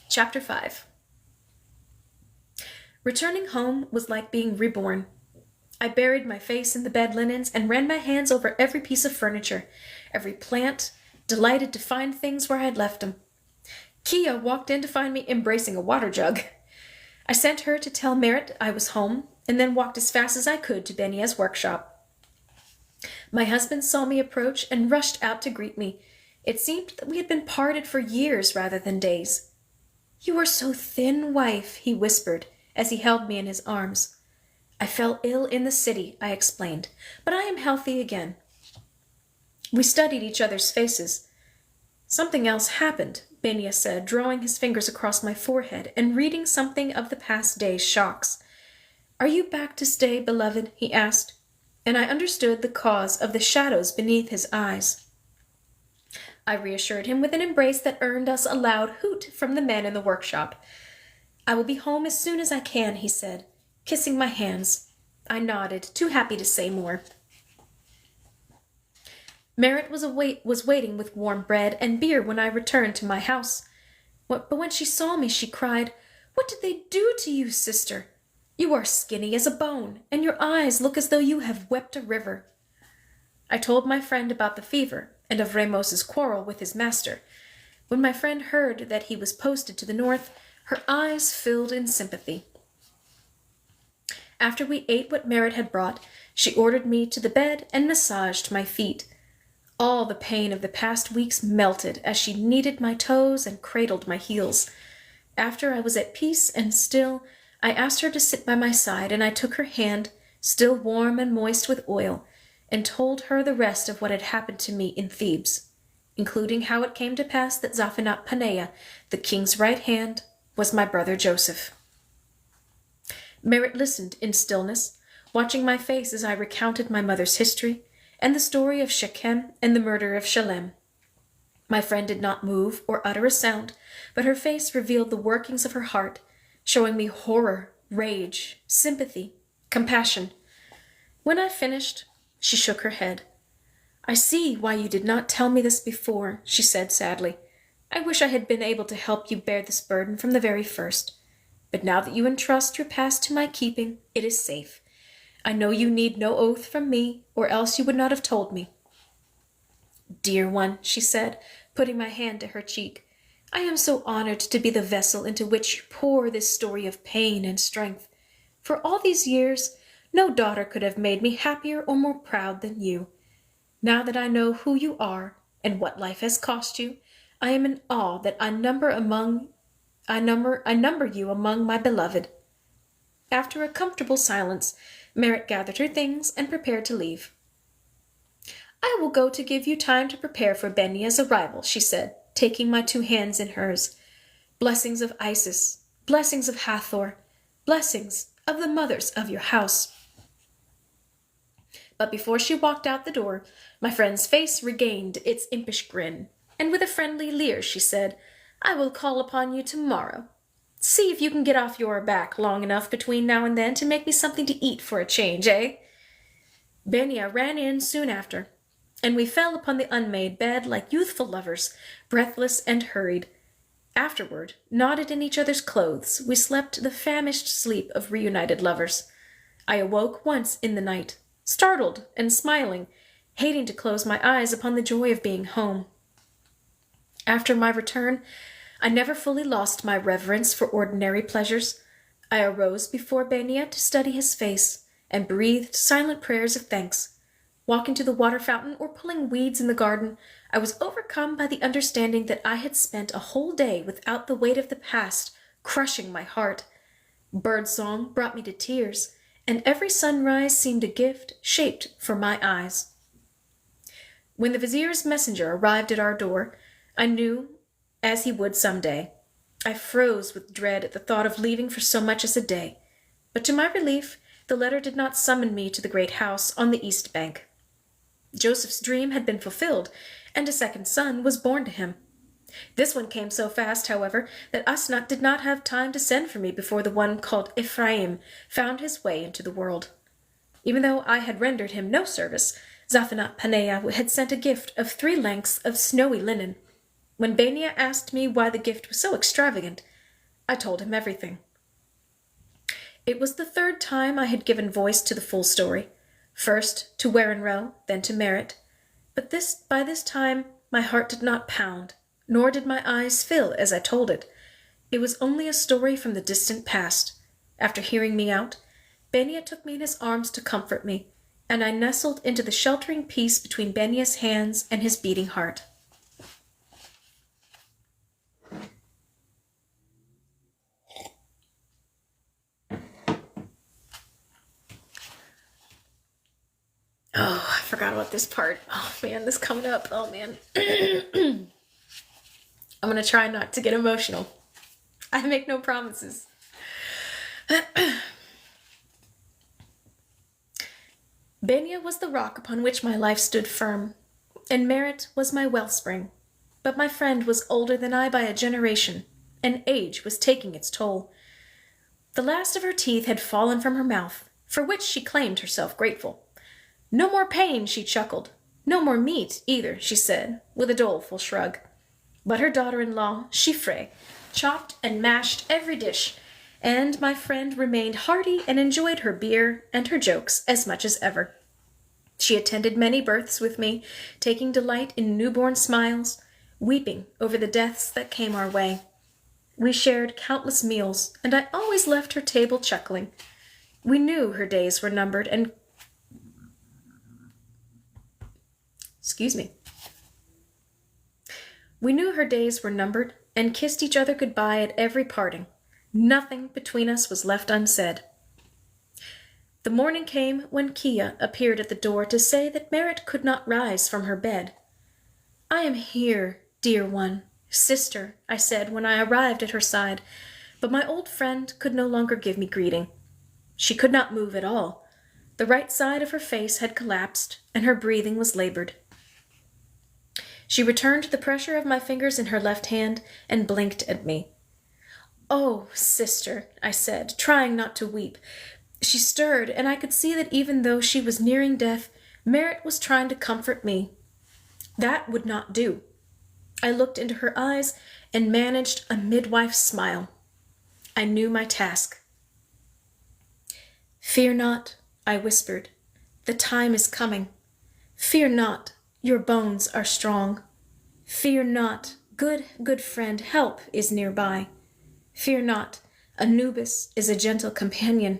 Chapter 5. Returning home was like being reborn. I buried my face in the bed linens and ran my hands over every piece of furniture, every plant, delighted to find things where I had left them. Kia walked in to find me embracing a water jug. I sent her to tell Merritt I was home, and then walked as fast as I could to Benia's workshop. My husband saw me approach and rushed out to greet me. It seemed that we had been parted for years rather than days. "You are so thin, wife," he whispered as he held me in his arms. "I fell ill in the city," I explained, "but I am healthy again." We studied each other's faces. "Something else happened," Benia said, drawing his fingers across my forehead and reading something of the past day's shocks. "Are you back to stay, beloved?" he asked, and I understood the cause of the shadows beneath his eyes. I reassured him with an embrace that earned us a loud hoot from the men in the workshop. "I will be home as soon as I can," he said, kissing my hands. I nodded, too happy to say more. Merritt was waiting with warm bread and beer when I returned to my house. But when she saw me, she cried, "What did they do to you, sister? You are skinny as a bone, and your eyes look as though you have wept a river." I told my friend about the fever and of Ramos's quarrel with his master. When my friend heard that he was posted to the north, her eyes filled in sympathy. After we ate what Merritt had brought, she ordered me to the bed and massaged my feet. All the pain of the past weeks melted as she kneaded my toes and cradled my heels. After I was at peace and still, I asked her to sit by my side, and I took her hand, still warm and moist with oil, and told her the rest of what had happened to me in Thebes, including how it came to pass that Zaphanat Paneah, the king's right hand, was my brother Joseph. Merritt listened in stillness, watching my face as I recounted my mother's history, and the story of Shechem and the murder of Shalem. My friend did not move or utter a sound, but her face revealed the workings of her heart, showing me horror, rage, sympathy, compassion. When I finished, she shook her head. "I see why you did not tell me this before," she said sadly. "I wish I had been able to help you bear this burden from the very first. But now that you entrust your past to my keeping, it is safe. I know you need no oath from me, or else you would not have told me." "Dear one," she said, putting my hand to her cheek, "I am so honored to be the vessel into which you pour this story of pain and strength. For all these years, no daughter could have made me happier or more proud than you. Now that I know who you are and what life has cost you, I am in awe that I number you among my beloved." After a comfortable silence, Merritt gathered her things and prepared to leave. "I will go to give you time to prepare for Benia's arrival," she said, taking my 2 hands in hers. "Blessings of Isis, blessings of Hathor, blessings of the mothers of your house." But before she walked out the door, my friend's face regained its impish grin, and with a friendly leer she said, "I will call upon you tomorrow. See if you can get off your back long enough between now and then to make me something to eat for a change, eh?" Benia ran in soon after, and we fell upon the unmade bed like youthful lovers, breathless and hurried. Afterward, knotted in each other's clothes, we slept the famished sleep of reunited lovers. I awoke once in the night, startled and smiling, hating to close my eyes upon the joy of being home. After my return, I never fully lost my reverence for ordinary pleasures. I arose before Benia to study his face, and breathed silent prayers of thanks. Walking to the water fountain or pulling weeds in the garden, I was overcome by the understanding that I had spent a whole day without the weight of the past crushing my heart. Birdsong brought me to tears, and every sunrise seemed a gift shaped for my eyes. When the vizier's messenger arrived at our door, I knew, as he would some day. I froze with dread at the thought of leaving for so much as a day. But to my relief, the letter did not summon me to the great house on the east bank. Joseph's dream had been fulfilled, and a second son was born to him. This one came so fast, however, that Asnat did not have time to send for me before the one called Ephraim found his way into the world. Even though I had rendered him no service, Zaphanat Paneah had sent a gift of 3 lengths of snowy linen. When Benia asked me why the gift was so extravagant, I told him everything. It was the 3rd time I had given voice to the full story, first to Werenro, then to Merritt, but by this time my heart did not pound, nor did my eyes fill as I told it. It was only a story from the distant past. After hearing me out, Benia took me in his arms to comfort me, and I nestled into the sheltering peace between Benia's hands and his beating heart. Oh, I forgot about this part. Oh man, this coming up. Oh man. I'm going to try not to get emotional. I make no promises. Benia was the rock upon which my life stood firm, and Merritt was my wellspring. But my friend was older than I by a generation, and age was taking its toll. The last of her teeth had fallen from her mouth, for which she claimed herself grateful. No more pain, she chuckled. No more meat, either, she said, with a doleful shrug. But her daughter-in-law, Chiffre, chopped and mashed every dish, and my friend remained hearty and enjoyed her beer and her jokes as much as ever. She attended many births with me, taking delight in newborn smiles, weeping over the deaths that came our way. We shared countless meals, and I always left her table chuckling. We knew her days were numbered and We knew her days were numbered and kissed each other goodbye at every parting. Nothing between us was left unsaid. The morning came when Kia appeared at the door to say that Merritt could not rise from her bed. "I am here, dear one, sister," I said when I arrived at her side, but my old friend could no longer give me greeting. She could not move at all. The right side of her face had collapsed, and her breathing was labored. She returned the pressure of my fingers in her left hand and blinked at me. "Oh, sister," I said, trying not to weep. She stirred, and I could see that even though she was nearing death, Merritt was trying to comfort me. That would not do. I looked into her eyes and managed a midwife's smile. I knew my task. "Fear not," I whispered. "The time is coming. Fear not. Your bones are strong. Fear not, good friend, help is nearby. Fear not, Anubis is a gentle companion.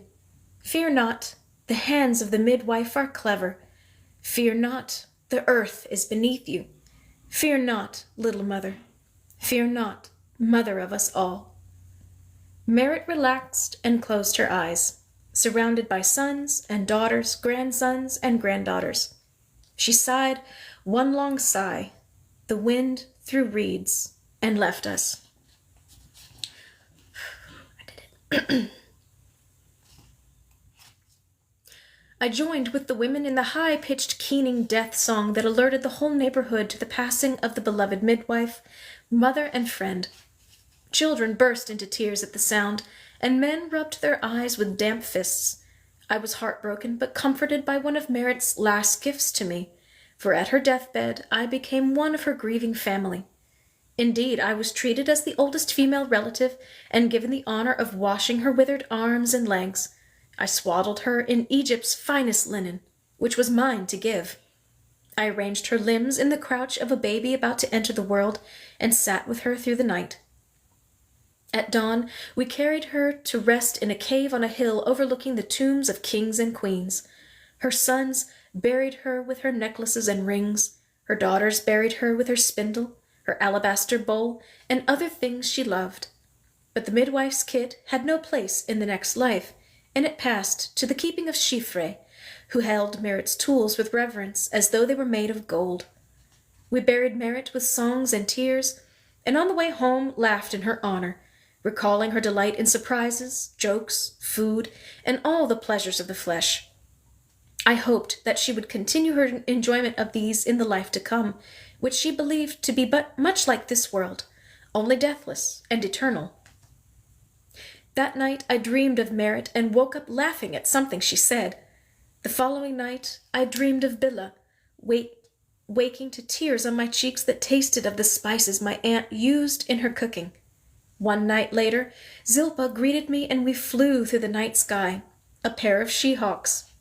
Fear not, the hands of the midwife are clever. Fear not, the earth is beneath you. Fear not, little mother. Fear not, mother of us all." Merritt relaxed and closed her eyes, surrounded by sons and daughters, grandsons and granddaughters. She sighed one long sigh, the wind through reeds, and left us. I did it. I joined with the women in the high-pitched, keening death song that alerted the whole neighborhood to the passing of the beloved midwife, mother, and friend. Children burst into tears at the sound, and men rubbed their eyes with damp fists. I was heartbroken, but comforted by one of Merritt's last gifts to me, for at her deathbed I became one of her grieving family. Indeed, I was treated as the oldest female relative and given the honor of washing her withered arms and legs. I swaddled her in Egypt's finest linen, which was mine to give. I arranged her limbs in the crouch of a baby about to enter the world and sat with her through the night. At dawn, we carried her to rest in a cave on a hill overlooking the tombs of kings and queens. Her sons buried her with her necklaces and rings. Her daughters buried her with her spindle, her alabaster bowl, and other things she loved. But the midwife's kit had no place in the next life, and it passed to the keeping of Chiffre, who held Merritt's tools with reverence as though they were made of gold. We buried Merritt with songs and tears, and on the way home laughed in her honor, recalling her delight in surprises, jokes, food, and all the pleasures of the flesh. I hoped that she would continue her enjoyment of these in the life to come, which she believed to be but much like this world, only deathless and eternal. That night I dreamed of Merritt and woke up laughing at something she said. The following night I dreamed of Billa, waking to tears on my cheeks that tasted of the spices my aunt used in her cooking. One night later, Zilpa greeted me and we flew through the night sky, a pair of she-hawks.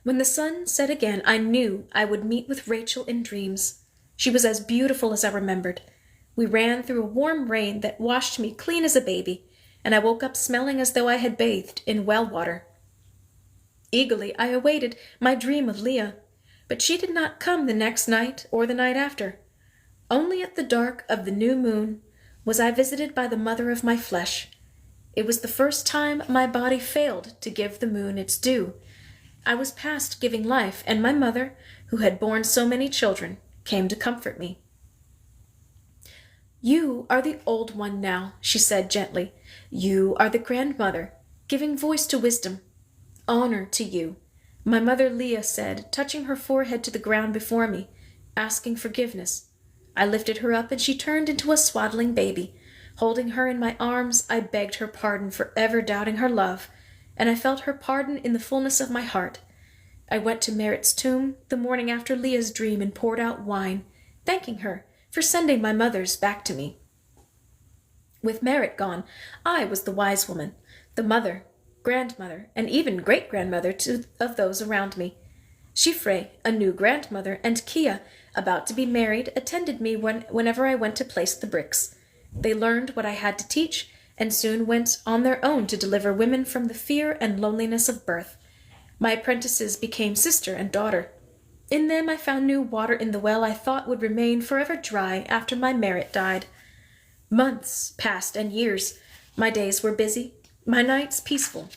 When the sun set again, I knew I would meet with Rachel in dreams. She was as beautiful as I remembered. We ran through a warm rain that washed me clean as a baby, and I woke up smelling as though I had bathed in well water. Eagerly I awaited my dream of Leah, but she did not come the next night or the night after. Only at the dark of the new moon was I visited by the mother of my flesh. It was the first time my body failed to give the moon its due. I was past giving life, and my mother, who had borne so many children, came to comfort me. "You are the old one now," she said gently. "You are the grandmother, giving voice to wisdom. Honor to you," my mother Leah said, touching her forehead to the ground before me, asking forgiveness. I lifted her up, and she turned into a swaddling baby. Holding her in my arms, I begged her pardon for ever doubting her love, and I felt her pardon in the fullness of my heart. I went to Merritt's tomb the morning after Leah's dream and poured out wine, thanking her for sending my mothers back to me. With Merritt gone, I was the wise woman, the mother, grandmother, and even great-grandmother of those around me. Shifre, a new grandmother, and Kia, about to be married, attended me whenever I went to place the bricks. They learned what I had to teach, and soon went on their own to deliver women from the fear and loneliness of birth. My apprentices became sister and daughter. In them I found new water in the well I thought would remain forever dry after my Merritt died. Months passed and years. My days were busy, my nights peaceful.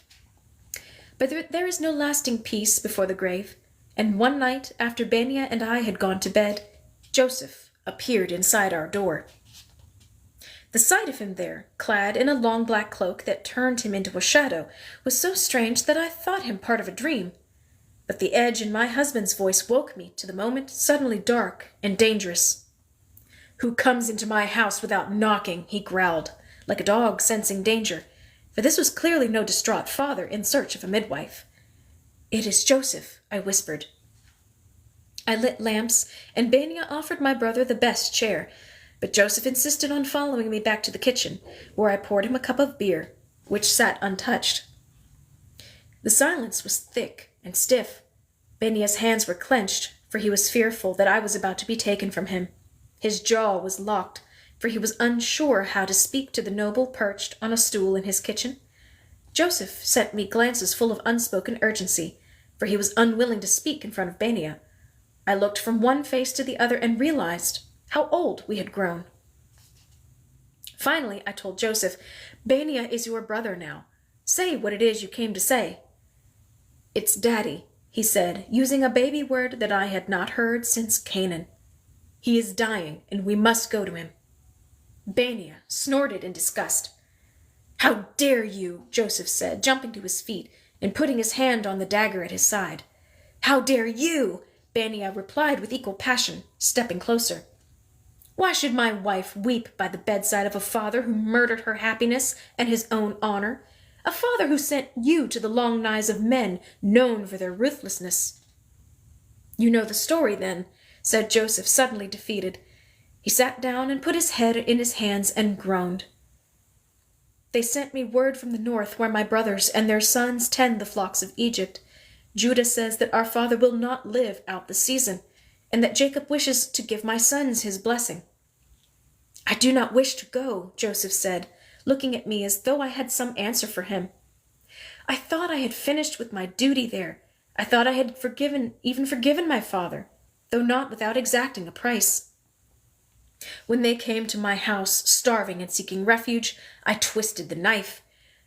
But there is no lasting peace before the grave, and one night, after Benia and I had gone to bed, Joseph appeared inside our door. The sight of him there, clad in a long black cloak that turned him into a shadow, was so strange that I thought him part of a dream. But the edge in my husband's voice woke me to the moment, suddenly dark and dangerous. "Who comes into my house without knocking?" he growled, like a dog sensing danger, for this was clearly no distraught father in search of a midwife. "It is Joseph," I whispered. I lit lamps, and Benia offered my brother the best chair, but Joseph insisted on following me back to the kitchen, where I poured him a cup of beer, which sat untouched. The silence was thick and stiff. Benia's hands were clenched, for he was fearful that I was about to be taken from him. His jaw was locked, for he was unsure how to speak to the noble perched on a stool in his kitchen. Joseph sent me glances full of unspoken urgency, for he was unwilling to speak in front of Benia. I looked from one face to the other and realized how old we had grown. Finally, I told Joseph, "Benia is your brother now. Say what it is you came to say." "It's Daddy," he said, using a baby word that I had not heard since Canaan. "He is dying, and we must go to him." Benia snorted in disgust. "How dare you?" Joseph said, jumping to his feet and putting his hand on the dagger at his side. "How dare you?" Benia replied with equal passion, stepping closer. "Why should my wife weep by the bedside of a father who murdered her happiness and his own honor? A father who sent you to the long knives of men known for their ruthlessness." "You know the story, then," said Joseph, suddenly defeated. He sat down and put his head in his hands and groaned. "They sent me word from the north, where my brothers and their sons tend the flocks of Egypt. Judah says that our father will not live out the season, and that Jacob wishes to give my sons his blessing." "I do not wish to go," Joseph said, looking at me as though I had some answer for him. "I thought I had finished with my duty there. I thought I had forgiven my father, though not without exacting a price. When they came to my house, starving and seeking refuge, I twisted the knife.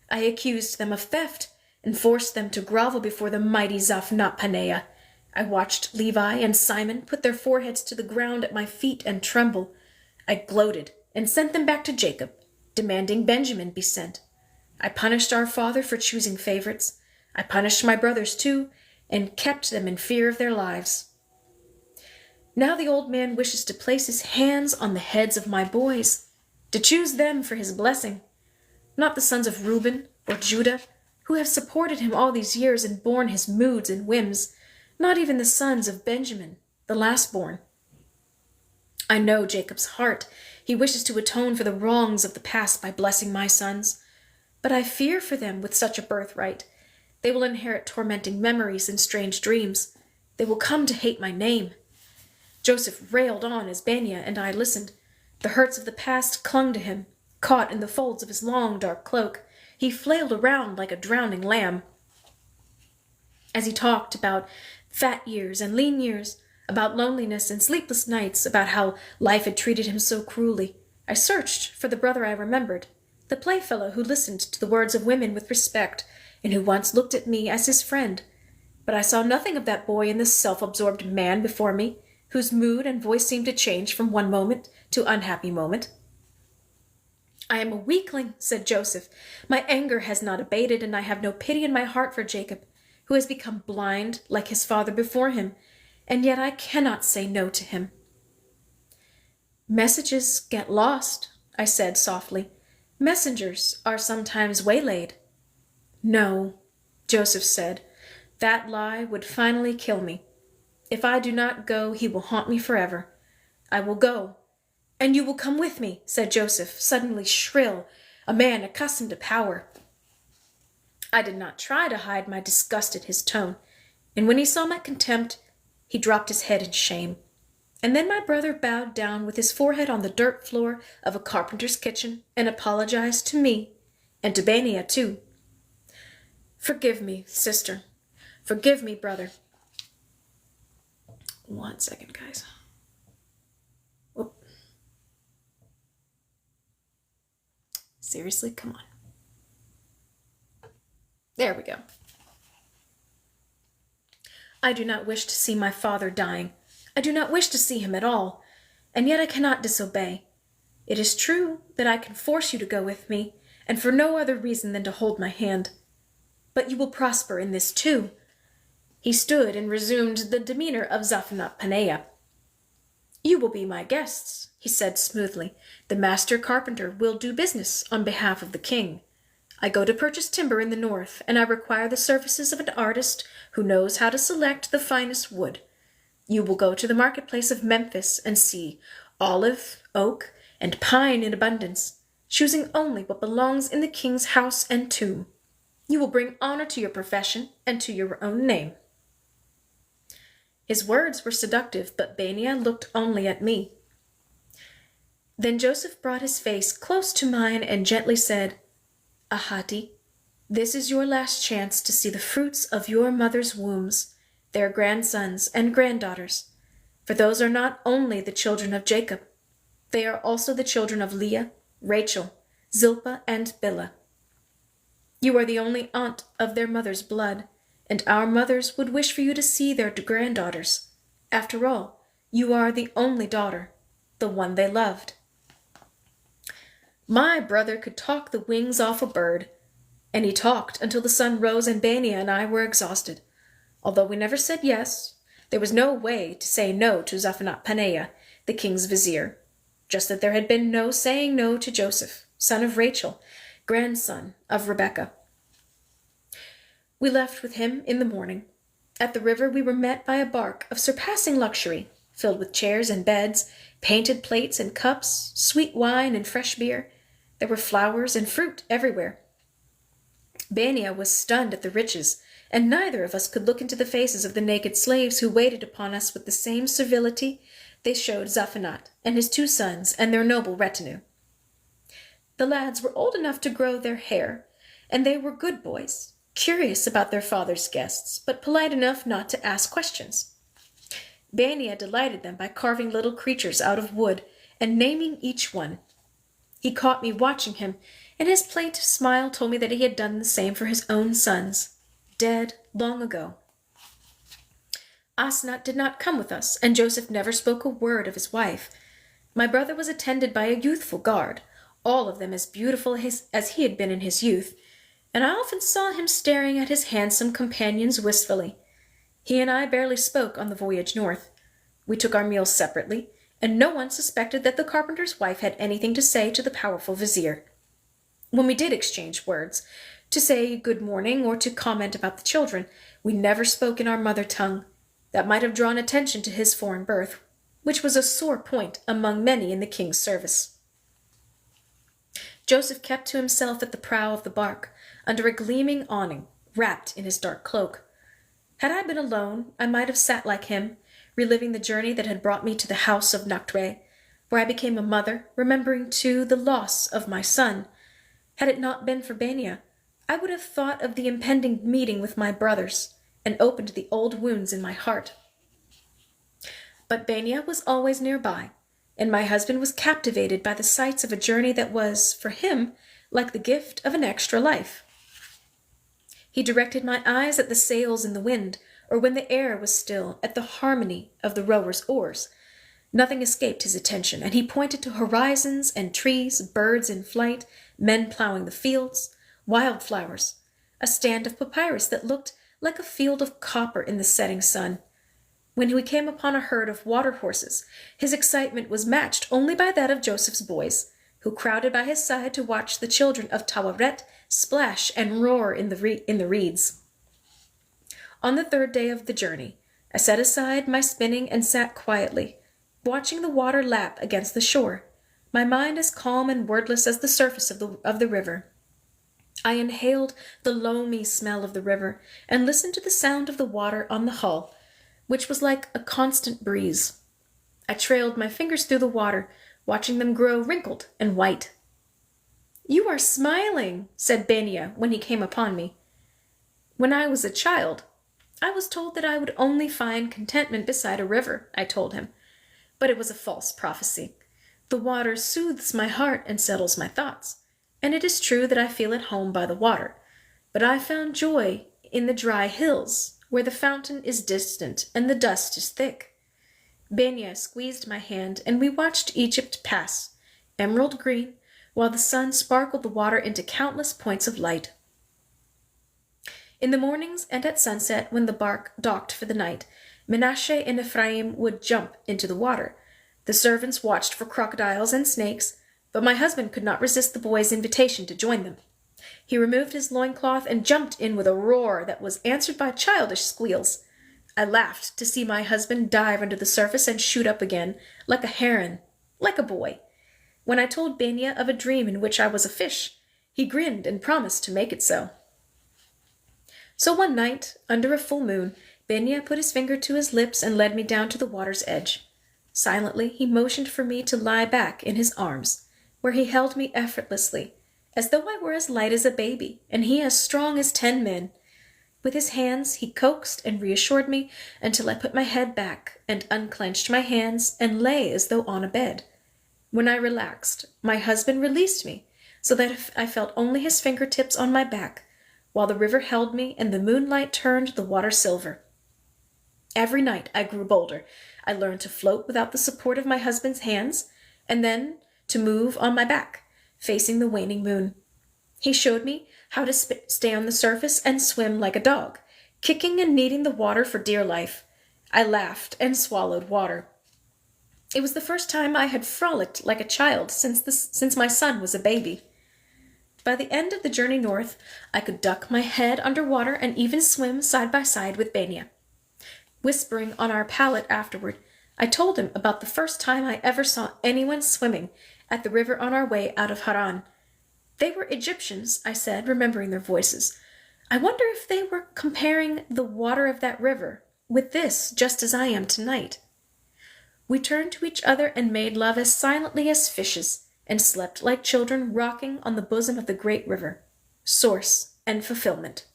I accused them of theft and forced them to grovel before the mighty Zaphnath-Paneah. I watched Levi and Simon put their foreheads to the ground at my feet and tremble. I gloated and sent them back to Jacob. demanding Benjamin be sent. I punished our father for choosing favorites. I punished my brothers too, and kept them in fear of their lives. Now the old man wishes to place his hands on the heads of my boys, to choose them for his blessing, not the sons of Reuben or Judah, who have supported him all these years and borne his moods and whims, not even the sons of Benjamin, the last-born. I know Jacob's heart. He wishes to atone for the wrongs of the past by blessing my sons. But I fear for them with such a birthright. They will inherit tormenting memories and strange dreams. They will come to hate my name. Joseph railed on as Benaiah and I listened. The hurts of the past clung to him, caught in the folds of his long, dark cloak. He flailed around like a drowning lamb. As he talked about fat years and lean years, about loneliness and sleepless nights, about how life had treated him so cruelly, I searched for the brother I remembered, the playfellow who listened to the words of women with respect, and who once looked at me as his friend. But I saw nothing of that boy in this self-absorbed man before me, whose mood and voice seemed to change from one moment to unhappy moment. I am a weakling, said Joseph. My anger has not abated, and I have no pity in my heart for Jacob, who has become blind like his father before him, and yet I cannot say no to him. Messages get lost, I said softly. Messengers are sometimes waylaid. No, Joseph said. That lie would finally kill me. If I do not go, he will haunt me forever. I will go. And you will come with me, said Joseph, suddenly shrill, a man accustomed to power. I did not try to hide my disgust at his tone, and when he saw my contempt, he dropped his head in shame. And then my brother bowed down with his forehead on the dirt floor of a carpenter's kitchen and apologized to me, and to Benaiah too. Forgive me, sister. Forgive me, brother. 1 second, guys. Whoop. Seriously, come on. There we go. I do not wish to see my father dying. I do not wish to see him at all, and yet I cannot disobey. It is true that I can force you to go with me, and for no other reason than to hold my hand. But you will prosper in this too. He stood and resumed the demeanor of Zaphenath-Paneah. You will be my guests, he said smoothly. The master carpenter will do business on behalf of the king. I go to purchase timber in the north, and I require the services of an artist who knows how to select the finest wood. You will go to the marketplace of Memphis and see olive, oak, and pine in abundance, choosing only what belongs in the king's house and tomb. You will bring honor to your profession and to your own name. His words were seductive, but Benaiah looked only at me. Then Joseph brought his face close to mine and gently said, Ahati, this is your last chance to see the fruits of your mother's wombs, their grandsons and granddaughters, for those are not only the children of Jacob, they are also the children of Leah, Rachel, Zilpah, and Bilhah. You are the only aunt of their mother's blood, and our mothers would wish for you to see their granddaughters. After all, you are the only daughter, the one they loved. My brother could talk the wings off a bird, and he talked until the sun rose and Benaiah and I were exhausted. Although we never said yes, there was no way to say no to Zaphenath-Paneah, the king's vizier, just that there had been no saying no to Joseph, son of Rachel, grandson of Rebekah. We left with him in the morning. At the river we were met by a bark of surpassing luxury, filled with chairs and beds, painted plates and cups, sweet wine and fresh beer. There were flowers and fruit everywhere. Benaiah was stunned at the riches, and neither of us could look into the faces of the naked slaves who waited upon us with the same servility they showed Zaphenath and his 2 sons and their noble retinue. The lads were old enough to grow their hair, and they were good boys, curious about their father's guests, but polite enough not to ask questions. Benaiah delighted them by carving little creatures out of wood and naming each one. He caught me watching him, and his plaintive smile told me that he had done the same for his own sons, dead long ago. Asenath did not come with us, and Joseph never spoke a word of his wife. My brother was attended by a youthful guard, all of them as beautiful as he had been in his youth, and I often saw him staring at his handsome companions wistfully. He and I barely spoke on the voyage north. We took our meals separately, and no one suspected that the carpenter's wife had anything to say to the powerful vizier. When we did exchange words, to say good morning or to comment about the children, we never spoke in our mother tongue. That might have drawn attention to his foreign birth, which was a sore point among many in the king's service. Joseph kept to himself at the prow of the bark, under a gleaming awning, wrapped in his dark cloak. Had I been alone, I might have sat like him, reliving the journey that had brought me to the house of Nactre, where I became a mother, remembering, too, the loss of my son. Had it not been for Benia, I would have thought of the impending meeting with my brothers, and opened the old wounds in my heart. But Benia was always nearby, and my husband was captivated by the sights of a journey that was, for him, like the gift of an extra life. He directed my eyes at the sails in the wind, or when the air was still, at the harmony of the rowers' oars. Nothing escaped his attention, and he pointed to horizons and trees, birds in flight, men plowing the fields, wildflowers, a stand of papyrus that looked like a field of copper in the setting sun. When we came upon a herd of water horses, his excitement was matched only by that of Joseph's boys, who crowded by his side to watch the children of Tawaret splash and roar in the reeds. On the third day of the journey, I set aside my spinning and sat quietly, watching the water lap against the shore, my mind as calm and wordless as the surface of the river. I inhaled the loamy smell of the river and listened to the sound of the water on the hull, which was like a constant breeze. I trailed my fingers through the water, watching them grow wrinkled and white. "You are smiling," said Benia when he came upon me. "When I was a child, I was told that I would only find contentment beside a river," I told him. But it was a false prophecy. The water soothes my heart and settles my thoughts, and it is true that I feel at home by the water. But I found joy in the dry hills, where the fountain is distant and the dust is thick. Benia squeezed my hand, and we watched Egypt pass, emerald green, while the sun sparkled the water into countless points of light. In the mornings and at sunset, when the bark docked for the night, Menashe and Ephraim would jump into the water. The servants watched for crocodiles and snakes, but my husband could not resist the boys' invitation to join them. He removed his loincloth and jumped in with a roar that was answered by childish squeals. I laughed to see my husband dive under the surface and shoot up again, like a heron, like a boy. When I told Benia of a dream in which I was a fish, he grinned and promised to make it so. So one night, under a full moon, Benia put his finger to his lips and led me down to the water's edge. Silently, he motioned for me to lie back in his arms, where he held me effortlessly, as though I were as light as a baby, and he as strong as 10 men. With his hands, he coaxed and reassured me until I put my head back and unclenched my hands and lay as though on a bed. When I relaxed, my husband released me, so that I felt only his fingertips on my back, while the river held me and the moonlight turned the water silver. Every night I grew bolder. I learned to float without the support of my husband's hands, and then to move on my back, facing the waning moon. He showed me how to stay on the surface and swim like a dog, kicking and kneading the water for dear life. I laughed and swallowed water. It was the first time I had frolicked like a child since my son was a baby. By the end of the journey north, I could duck my head under water and even swim side by side with Benia. Whispering on our pallet afterward, I told him about the first time I ever saw anyone swimming at the river on our way out of Haran. "They were Egyptians," I said, remembering their voices. "I wonder if they were comparing the water of that river with this, just as I am tonight." We turned to each other and made love as silently as fishes, and slept like children rocking on the bosom of the great river, source and fulfillment.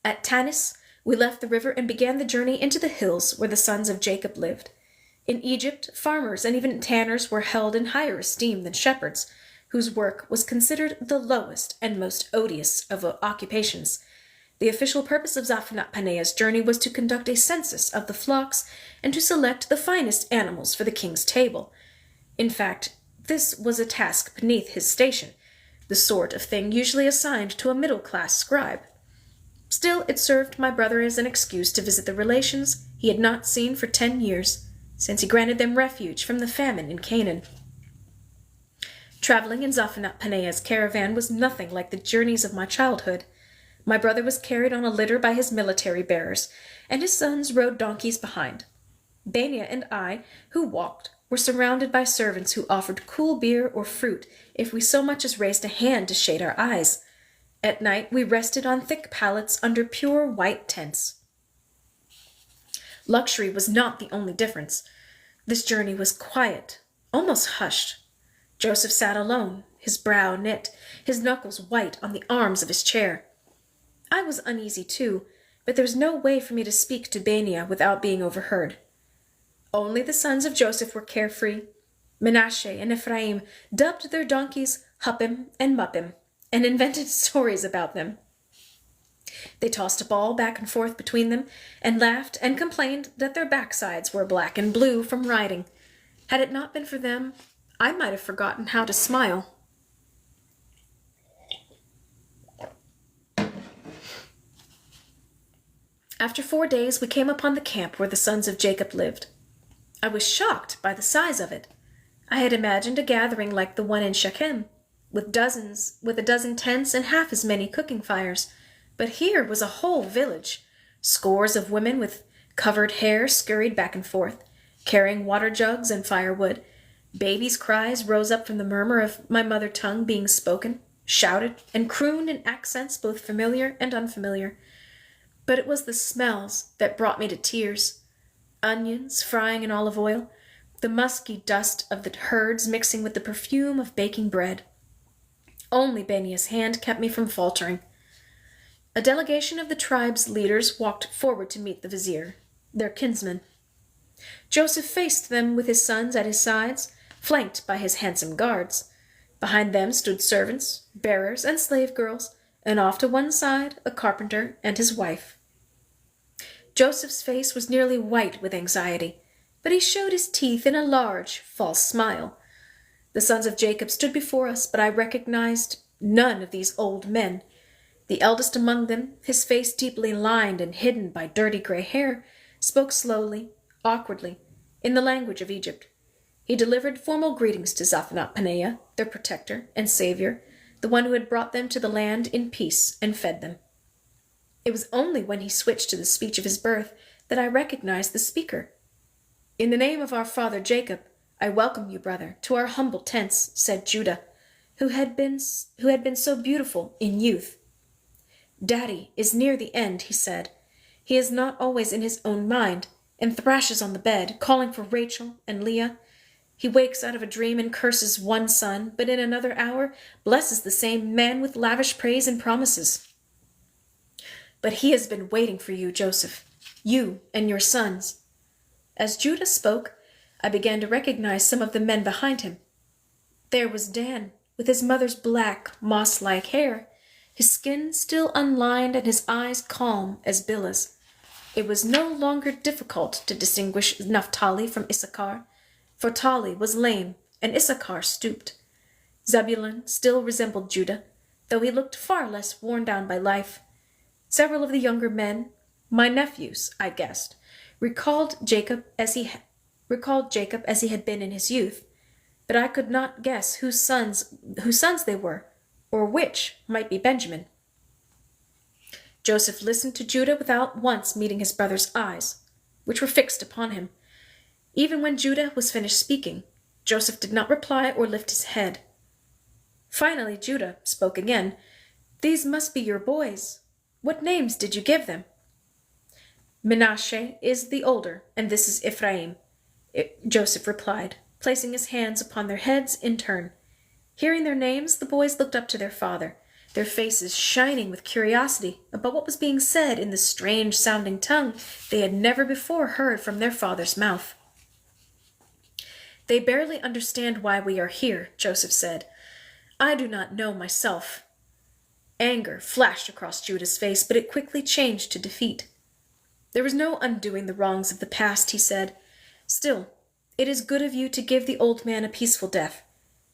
At Tanis, we left the river and began the journey into the hills where the sons of Jacob lived. In Egypt, farmers and even tanners were held in higher esteem than shepherds, whose work was considered the lowest and most odious of occupations. The official purpose of Zaphenath-Paneah's journey was to conduct a census of the flocks and to select the finest animals for the king's table. In fact, This was a task beneath his station, the sort of thing usually assigned to a middle-class scribe. Still, it served my brother as an excuse to visit the relations he had not seen for 10 years, since he granted them refuge from the famine in Canaan. Traveling in Zaphanat-Paneah's caravan was nothing like the journeys of my childhood. My brother was carried on a litter by his military bearers, and his sons rode donkeys behind. Bania and I, who walked, were surrounded by servants who offered cool beer or fruit if we so much as raised a hand to shade our eyes. At night we rested on thick pallets under pure white tents. Luxury was not the only difference. This journey was quiet, almost hushed. Joseph sat alone, his brow knit, his knuckles white on the arms of his chair. I was uneasy too, but there was no way for me to speak to Bania without being overheard. Only the sons of Joseph were carefree. Menashe and Ephraim dubbed their donkeys Huppim and Muppim, and invented stories about them. They tossed a ball back and forth between them, and laughed and complained that their backsides were black and blue from riding. Had it not been for them, I might have forgotten how to smile. After 4 days, we came upon the camp where the sons of Jacob lived. I was shocked by the size of it. I had imagined a gathering like the one in Shechem, with a dozen tents and half as many cooking fires. But here was a whole village. Scores of women with covered hair scurried back and forth, carrying water jugs and firewood. Babies' cries rose up from the murmur of my mother tongue being spoken, shouted, and crooned in accents both familiar and unfamiliar. But it was the smells that brought me to tears. Onions frying in olive oil, the musky dust of the herds mixing with the perfume of baking bread. Only Bania's hand kept me from faltering. A delegation of the tribe's leaders walked forward to meet the vizier, their kinsman. Joseph faced them with his sons at his sides, flanked by his handsome guards. Behind them stood servants, bearers, and slave girls, and off to one side a carpenter and his wife. Joseph's face was nearly white with anxiety, but he showed his teeth in a large, false smile. The sons of Jacob stood before us, but I recognized none of these old men. The eldest among them, his face deeply lined and hidden by dirty gray hair, spoke slowly, awkwardly, in the language of Egypt. He delivered formal greetings to Zaphanat-Paneah, their protector and savior, the one who had brought them to the land in peace and fed them. It was only when he switched to the speech of his birth that I recognized the speaker. "In the name of our father Jacob, I welcome you, brother, to our humble tents," said Judah, who had been so beautiful in youth. "Daddy is near the end," he said. "He is not always in his own mind, and thrashes on the bed, calling for Rachel and Leah. He wakes out of a dream and curses one son, but in another hour blesses the same man with lavish praise and promises. But he has been waiting for you, Joseph, you and your sons." As Judah spoke, I began to recognize some of the men behind him. There was Dan, with his mother's black, moss-like hair, his skin still unlined and his eyes calm as Bilhah's. It was no longer difficult to distinguish Naphtali from Issachar, for Tali was lame and Issachar stooped. Zebulun still resembled Judah, though he looked far less worn down by life. Several of the younger men, my nephews, I guessed, recalled Jacob as he had been in his youth, but I could not guess whose sons they were, or which might be Benjamin. Joseph listened to Judah without once meeting his brother's eyes, which were fixed upon him. Even when Judah was finished speaking, Joseph did not reply or lift his head. Finally, Judah spoke again. "These must be your boys. What names did you give them?" "Menashe is the older, and this is Ephraim," Joseph replied, placing his hands upon their heads in turn. Hearing their names, the boys looked up to their father, their faces shining with curiosity about what was being said in the strange-sounding tongue they had never before heard from their father's mouth. "They barely understand why we are here," Joseph said. "I do not know myself." Anger flashed across Judah's face, but it quickly changed to defeat. "There is no undoing the wrongs of the past," he said. "Still, it is good of you to give the old man a peaceful death.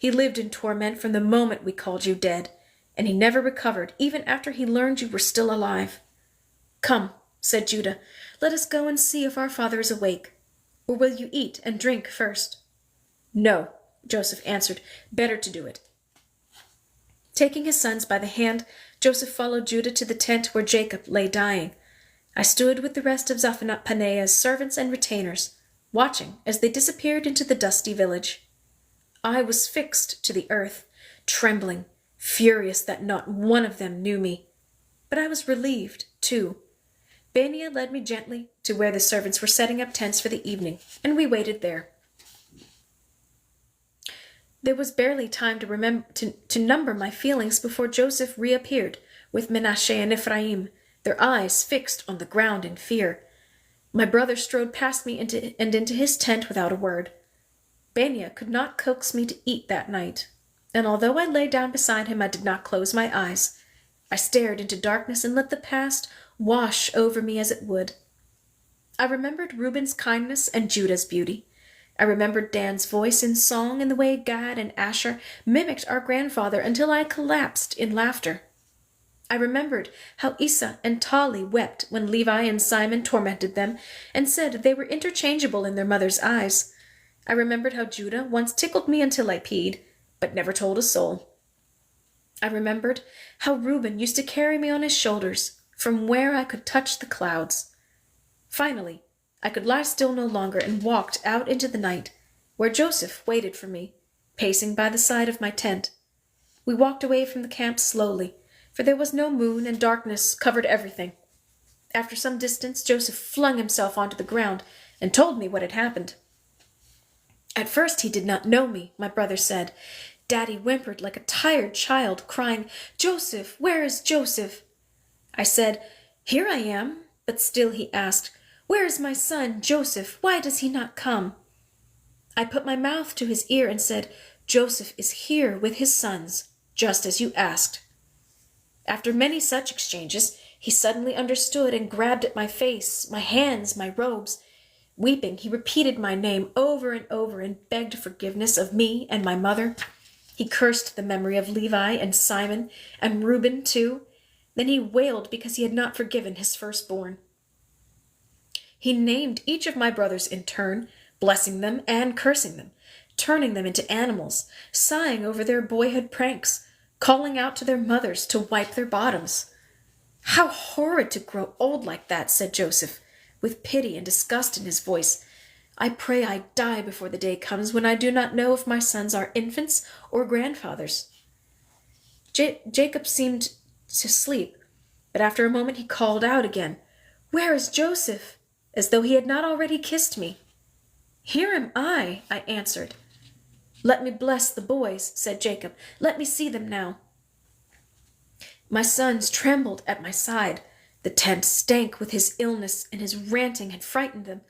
He lived in torment from the moment we called you dead, and he never recovered, even after he learned you were still alive. Come, said Judah, let us go and see if our father is awake. Or will you eat and drink first? No, Joseph answered, better to do it. Taking his sons by the hand, Joseph followed Judah to the tent where Jacob lay dying. I stood with the rest of Zaphenath-Paneah's servants and retainers, watching as they disappeared into the dusty village. I was fixed to the earth, trembling, furious that not one of them knew me. But I was relieved, too. Baniah led me gently to where the servants were setting up tents for the evening, and we waited there. There was barely time to number my feelings before Joseph reappeared with Manasseh and Ephraim, their eyes fixed on the ground in fear. My brother strode past me into his tent without a word. Baniah could not coax me to eat that night, and although I lay down beside him, I did not close my eyes. I stared into darkness and let the past wash over me as it would. I remembered Reuben's kindness and Judah's beauty. I remembered Dan's voice in song and the way Gad and Asher mimicked our grandfather until I collapsed in laughter. I remembered how Esau and Tali wept when Levi and Simon tormented them and said they were interchangeable in their mother's eyes. I remembered how Judah once tickled me until I peed, but never told a soul. I remembered how Reuben used to carry me on his shoulders from where I could touch the clouds. Finally, I could lie still no longer and walked out into the night, where Joseph waited for me, pacing by the side of my tent. We walked away from the camp slowly, for there was no moon and darkness covered everything. After some distance, Joseph flung himself onto the ground and told me what had happened. At first he did not know me, my brother said. Daddy whimpered like a tired child, crying, Joseph, where is Joseph? I said, Here I am, but still he asked, Where is my son, Joseph? Why does he not come? I put my mouth to his ear and said, Joseph is here with his sons, just as you asked. After many such exchanges, he suddenly understood and grabbed at my face, my hands, my robes. Weeping, he repeated my name over and over and begged forgiveness of me and my mother. He cursed the memory of Levi and Simon and Reuben too. Then he wailed because he had not forgiven his firstborn. He named each of my brothers in turn, blessing them and cursing them, turning them into animals, sighing over their boyhood pranks, calling out to their mothers to wipe their bottoms. How horrid to grow old like that, said Joseph, with pity and disgust in his voice. I pray I die before the day comes when I do not know if my sons are infants or grandfathers. Jacob seemed to sleep, but after a moment he called out again, Where is Joseph? As though he had not already kissed me. Here am I answered. Let me bless the boys, said Jacob. Let me see them now. My sons trembled at my side. The tent stank with his illness, and his ranting had frightened them.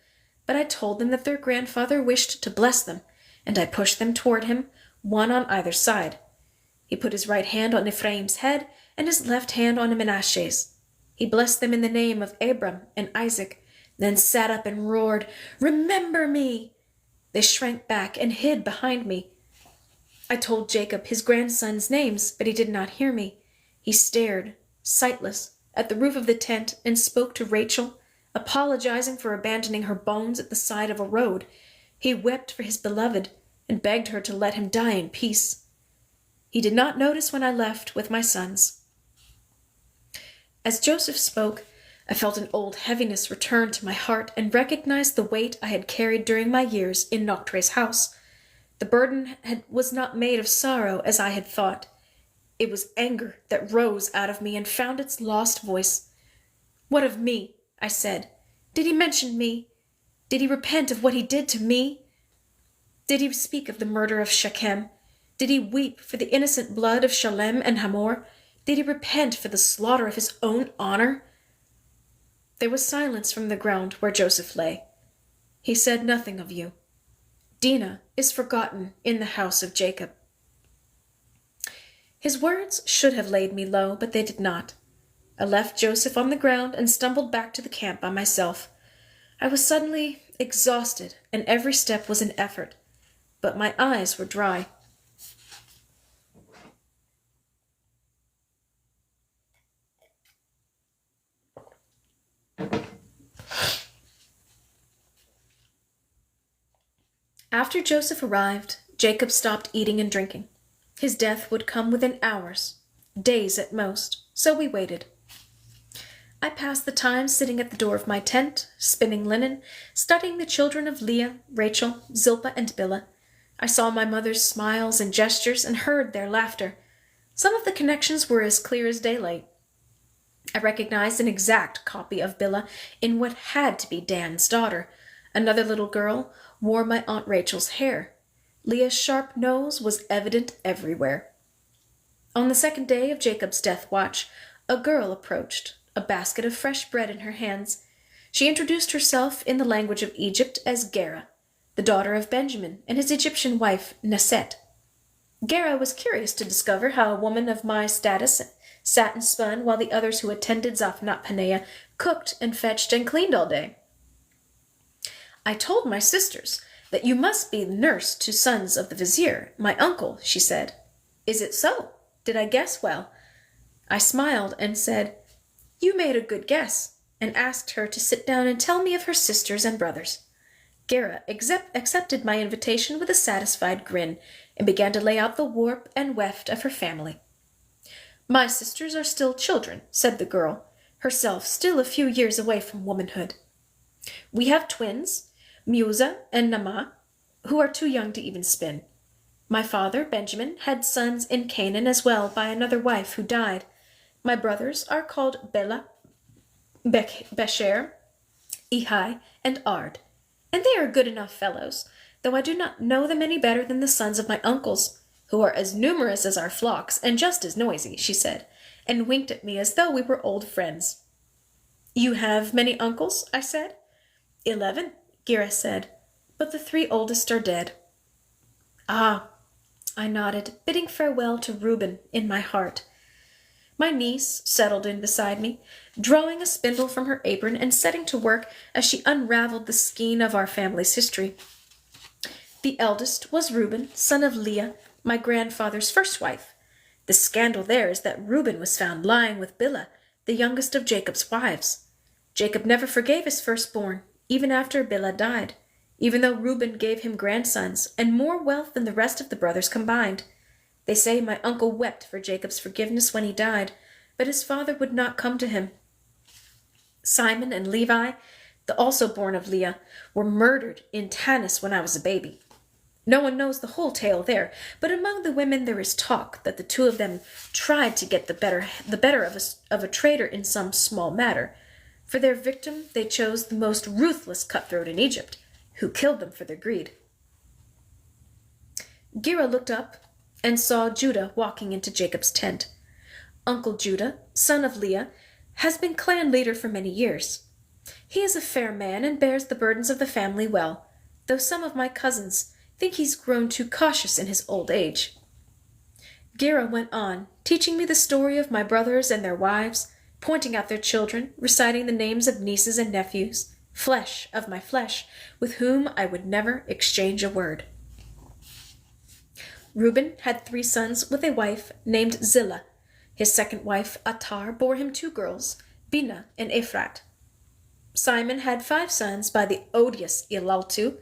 But I told them that their grandfather wished to bless them, and I pushed them toward him, one on either side. He put his right hand on Ephraim's head and his left hand on Manasseh's. He blessed them in the name of Abram and Isaac, then sat up and roared, Remember me! They shrank back and hid behind me. I told Jacob his grandsons' names, but he did not hear me. He stared, sightless, at the roof of the tent and spoke to Rachel, apologizing for abandoning her bones at the side of a road. He wept for his beloved and begged her to let him die in peace. He did not notice when I left with my sons. As Joseph spoke, I felt an old heaviness return to my heart and recognized the weight I had carried during my years in Noctre's house. The burden was not made of sorrow as I had thought. It was anger that rose out of me and found its lost voice. What of me? I said. Did he mention me? Did he repent of what he did to me? Did he speak of the murder of Shechem? Did he weep for the innocent blood of Shalem and Hamor? Did he repent for the slaughter of his own honor? There was silence from the ground where Joseph lay. He said nothing of you. Dinah is forgotten in the house of Jacob. His words should have laid me low, but they did not. I left Joseph on the ground and stumbled back to the camp by myself. I was suddenly exhausted, and every step was an effort, but my eyes were dry. After Joseph arrived, Jacob stopped eating and drinking. His death would come within hours, days at most, so we waited. I passed the time sitting at the door of my tent, spinning linen, studying the children of Leah, Rachel, Zilpah, and Bilhah. I saw my mother's smiles and gestures and heard their laughter. Some of the connections were as clear as daylight. I recognized an exact copy of Bilhah in what had to be Dan's daughter. Another little girl wore my Aunt Rachel's hair. Leah's sharp nose was evident everywhere. On the second day of Jacob's death watch, a girl approached, a basket of fresh bread in her hands. She introduced herself in the language of Egypt as Gera, the daughter of Benjamin and his Egyptian wife Neset. Gera was curious to discover how a woman of my status sat and spun while the others who attended Zaphanat Paneah cooked and fetched and cleaned all day. I told my sisters that you must be the nurse to sons of the vizier, my uncle, she said. Is it so? Did I guess well? I smiled and said, You made a good guess, and asked her to sit down and tell me of her sisters and brothers. Gera accepted my invitation with a satisfied grin and began to lay out the warp and weft of her family. My sisters are still children, said the girl, herself still a few years away from womanhood. We have twins, Musa and Nama, who are too young to even spin. My father, Benjamin, had sons in Canaan as well by another wife who died. My brothers are called Bela, Becher, Ehi, and Ard, and they are good enough fellows, though I do not know them any better than the sons of my uncles, who are as numerous as our flocks and just as noisy, she said, and winked at me as though we were old friends. You have many uncles? I said. 11, Gera said, but the 3 oldest are dead. Ah, I nodded, bidding farewell to Reuben in my heart. My niece settled in beside me, drawing a spindle from her apron and setting to work as she unraveled the skein of our family's history. The eldest was Reuben, son of Leah, my grandfather's first wife. The scandal there is that Reuben was found lying with Bilhah, the youngest of Jacob's wives. Jacob never forgave his firstborn, even after Bilhah died, even though Reuben gave him grandsons and more wealth than the rest of the brothers combined. They say my uncle wept for Jacob's forgiveness when he died, but his father would not come to him. Simon and Levi, the also born of Leah, were murdered in Tanis when I was a baby. No one knows the whole tale there, but among the women there is talk that the 2 of them tried to get the better of a traitor in some small matter. For their victim they chose the most ruthless cutthroat in Egypt, who killed them for their greed. Gera looked up and saw Judah walking into Jacob's tent. Uncle Judah, son of Leah, has been clan leader for many years. He is a fair man and bears the burdens of the family well, though some of my cousins think he's grown too cautious in his old age. Gera went on, teaching me the story of my brothers and their wives, pointing out their children, reciting the names of nieces and nephews, flesh of my flesh, with whom I would never exchange a word. Reuben had 3 sons with a wife named Zillah. His second wife, Attar, bore him 2 girls, Bina and Ephrat. Simon had 5 sons by the odious Yalutu,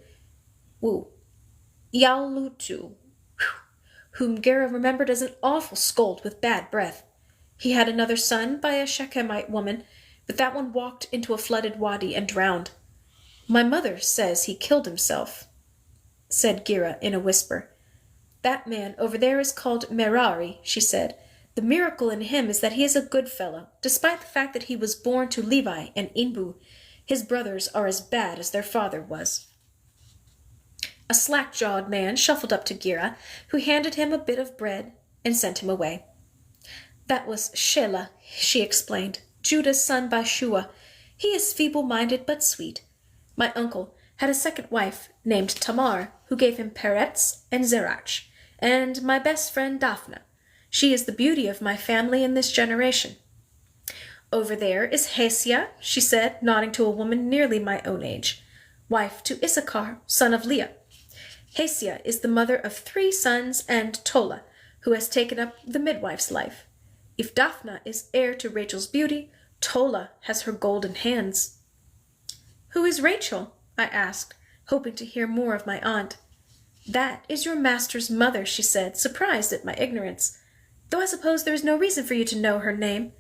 whom Gera remembered as an awful scold with bad breath. He had another son by a Shechemite woman, but that one walked into a flooded wadi and drowned. My mother says he killed himself, said Gera in a whisper. That man over there is called Merari, she said. The miracle in him is that he is a good fellow, despite the fact that he was born to Levi and Inbu. His brothers are as bad as their father was. A slack-jawed man shuffled up to Gera, who handed him a bit of bread and sent him away. That was Shelah, she explained, Judah's son by Shua. He is feeble-minded but sweet. My uncle had a second wife named Tamar, who gave him Peretz and Zerach, and my best friend Daphna. She is the beauty of my family in this generation. Over there is Hesia, she said, nodding to a woman nearly my own age, wife to Issachar, son of Leah. Hesia is the mother of 3 sons and Tola, who has taken up the midwife's life. If Daphna is heir to Rachel's beauty, Tola has her golden hands. Who is Rachel? I asked, hoping to hear more of my aunt. That is your master's mother, she said, surprised at my ignorance, though I suppose there is no reason for you to know her name.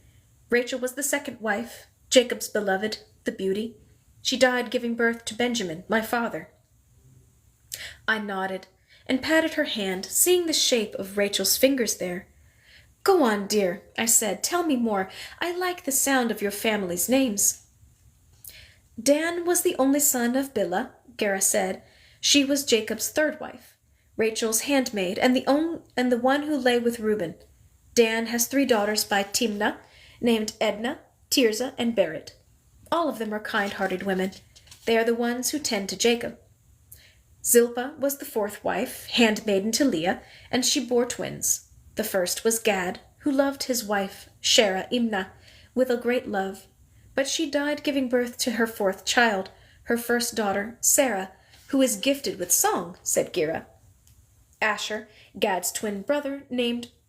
Rachel was the second wife, Jacob's beloved, the beauty. She died giving birth to Benjamin, my father. I nodded and patted her hand, seeing the shape of Rachel's fingers there. Go on, dear, I said. Tell me more. I like the sound of your family's names. Dan was the only son of Bilhah, Gera said. She was Jacob's third wife, Rachel's handmaid, and the one who lay with Reuben. Dan has 3 daughters by Timnah, named Edna, Tirzah, and Berit. All of them are kind-hearted women. They are the ones who tend to Jacob. Zilpah was the 4th wife, handmaiden to Leah, and she bore twins. The first was Gad, who loved his wife, Sherah Imnah, with a great love. But she died giving birth to her 4th child, her first daughter, Sarah, who is gifted with song, said Gera. Asher, Gad's twin brother,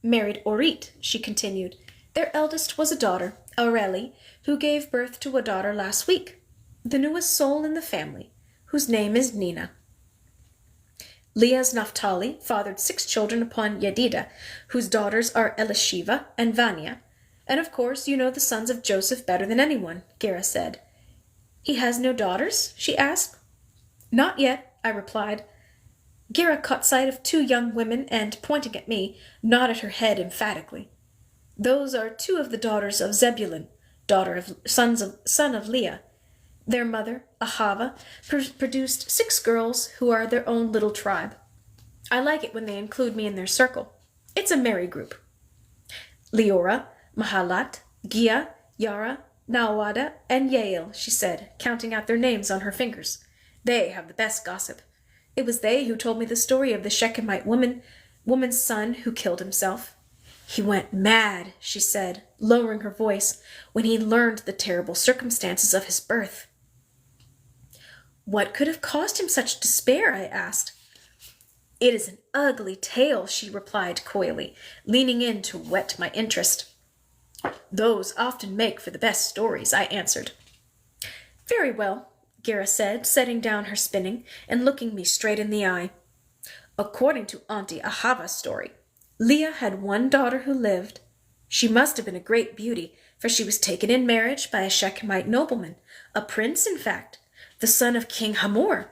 married Orit, she continued. Their eldest was a daughter, Aurelie, who gave birth to a daughter last week, the newest soul in the family, whose name is Nina. Leah's Naphtali fathered 6 children upon Yedidah, whose daughters are Elisheva and Vania. And of course you know the sons of Joseph better than anyone, Gera said. He has no daughters? She asked. Not yet, I replied. Gera caught sight of 2 young women and, pointing at me, nodded her head emphatically. Those are 2 of the daughters of Zebulun, son of Leah. Their mother, Ahava, produced 6 girls who are their own little tribe. I like it when they include me in their circle. It's a merry group. Leora, Mahalat, Gia, Yara, Nawada, and Yael, she said, counting out their names on her fingers. They have the best gossip. It was they who told me the story of the Shechemite woman's son who killed himself. He went mad, she said, lowering her voice, when he learned the terrible circumstances of his birth. What could have caused him such despair? I asked. It is an ugly tale, she replied coyly, leaning in to whet my interest. Those often make for the best stories, I answered. Very well, Gera said, setting down her spinning and looking me straight in the eye. According to Auntie Ahava's story, Leah had 1 daughter who lived. She must have been a great beauty, for she was taken in marriage by a Shechemite nobleman, a prince, in fact, the son of King Hamor.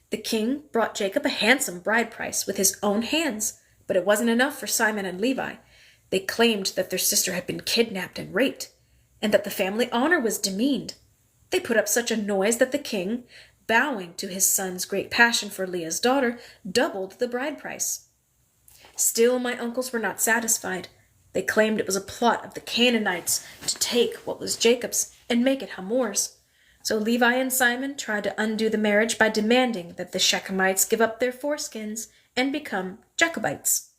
The king brought Jacob a handsome bride price with his own hands, but it wasn't enough for Simon and Levi. They claimed that their sister had been kidnapped and raped, and that the family honor was demeaned. They put up such a noise that the king, bowing to his son's great passion for Leah's daughter, doubled the bride price. Still, my uncles were not satisfied. They claimed it was a plot of the Canaanites to take what was Jacob's and make it Hamor's. So Levi and Simon tried to undo the marriage by demanding that the Shechemites give up their foreskins and become Jacobites.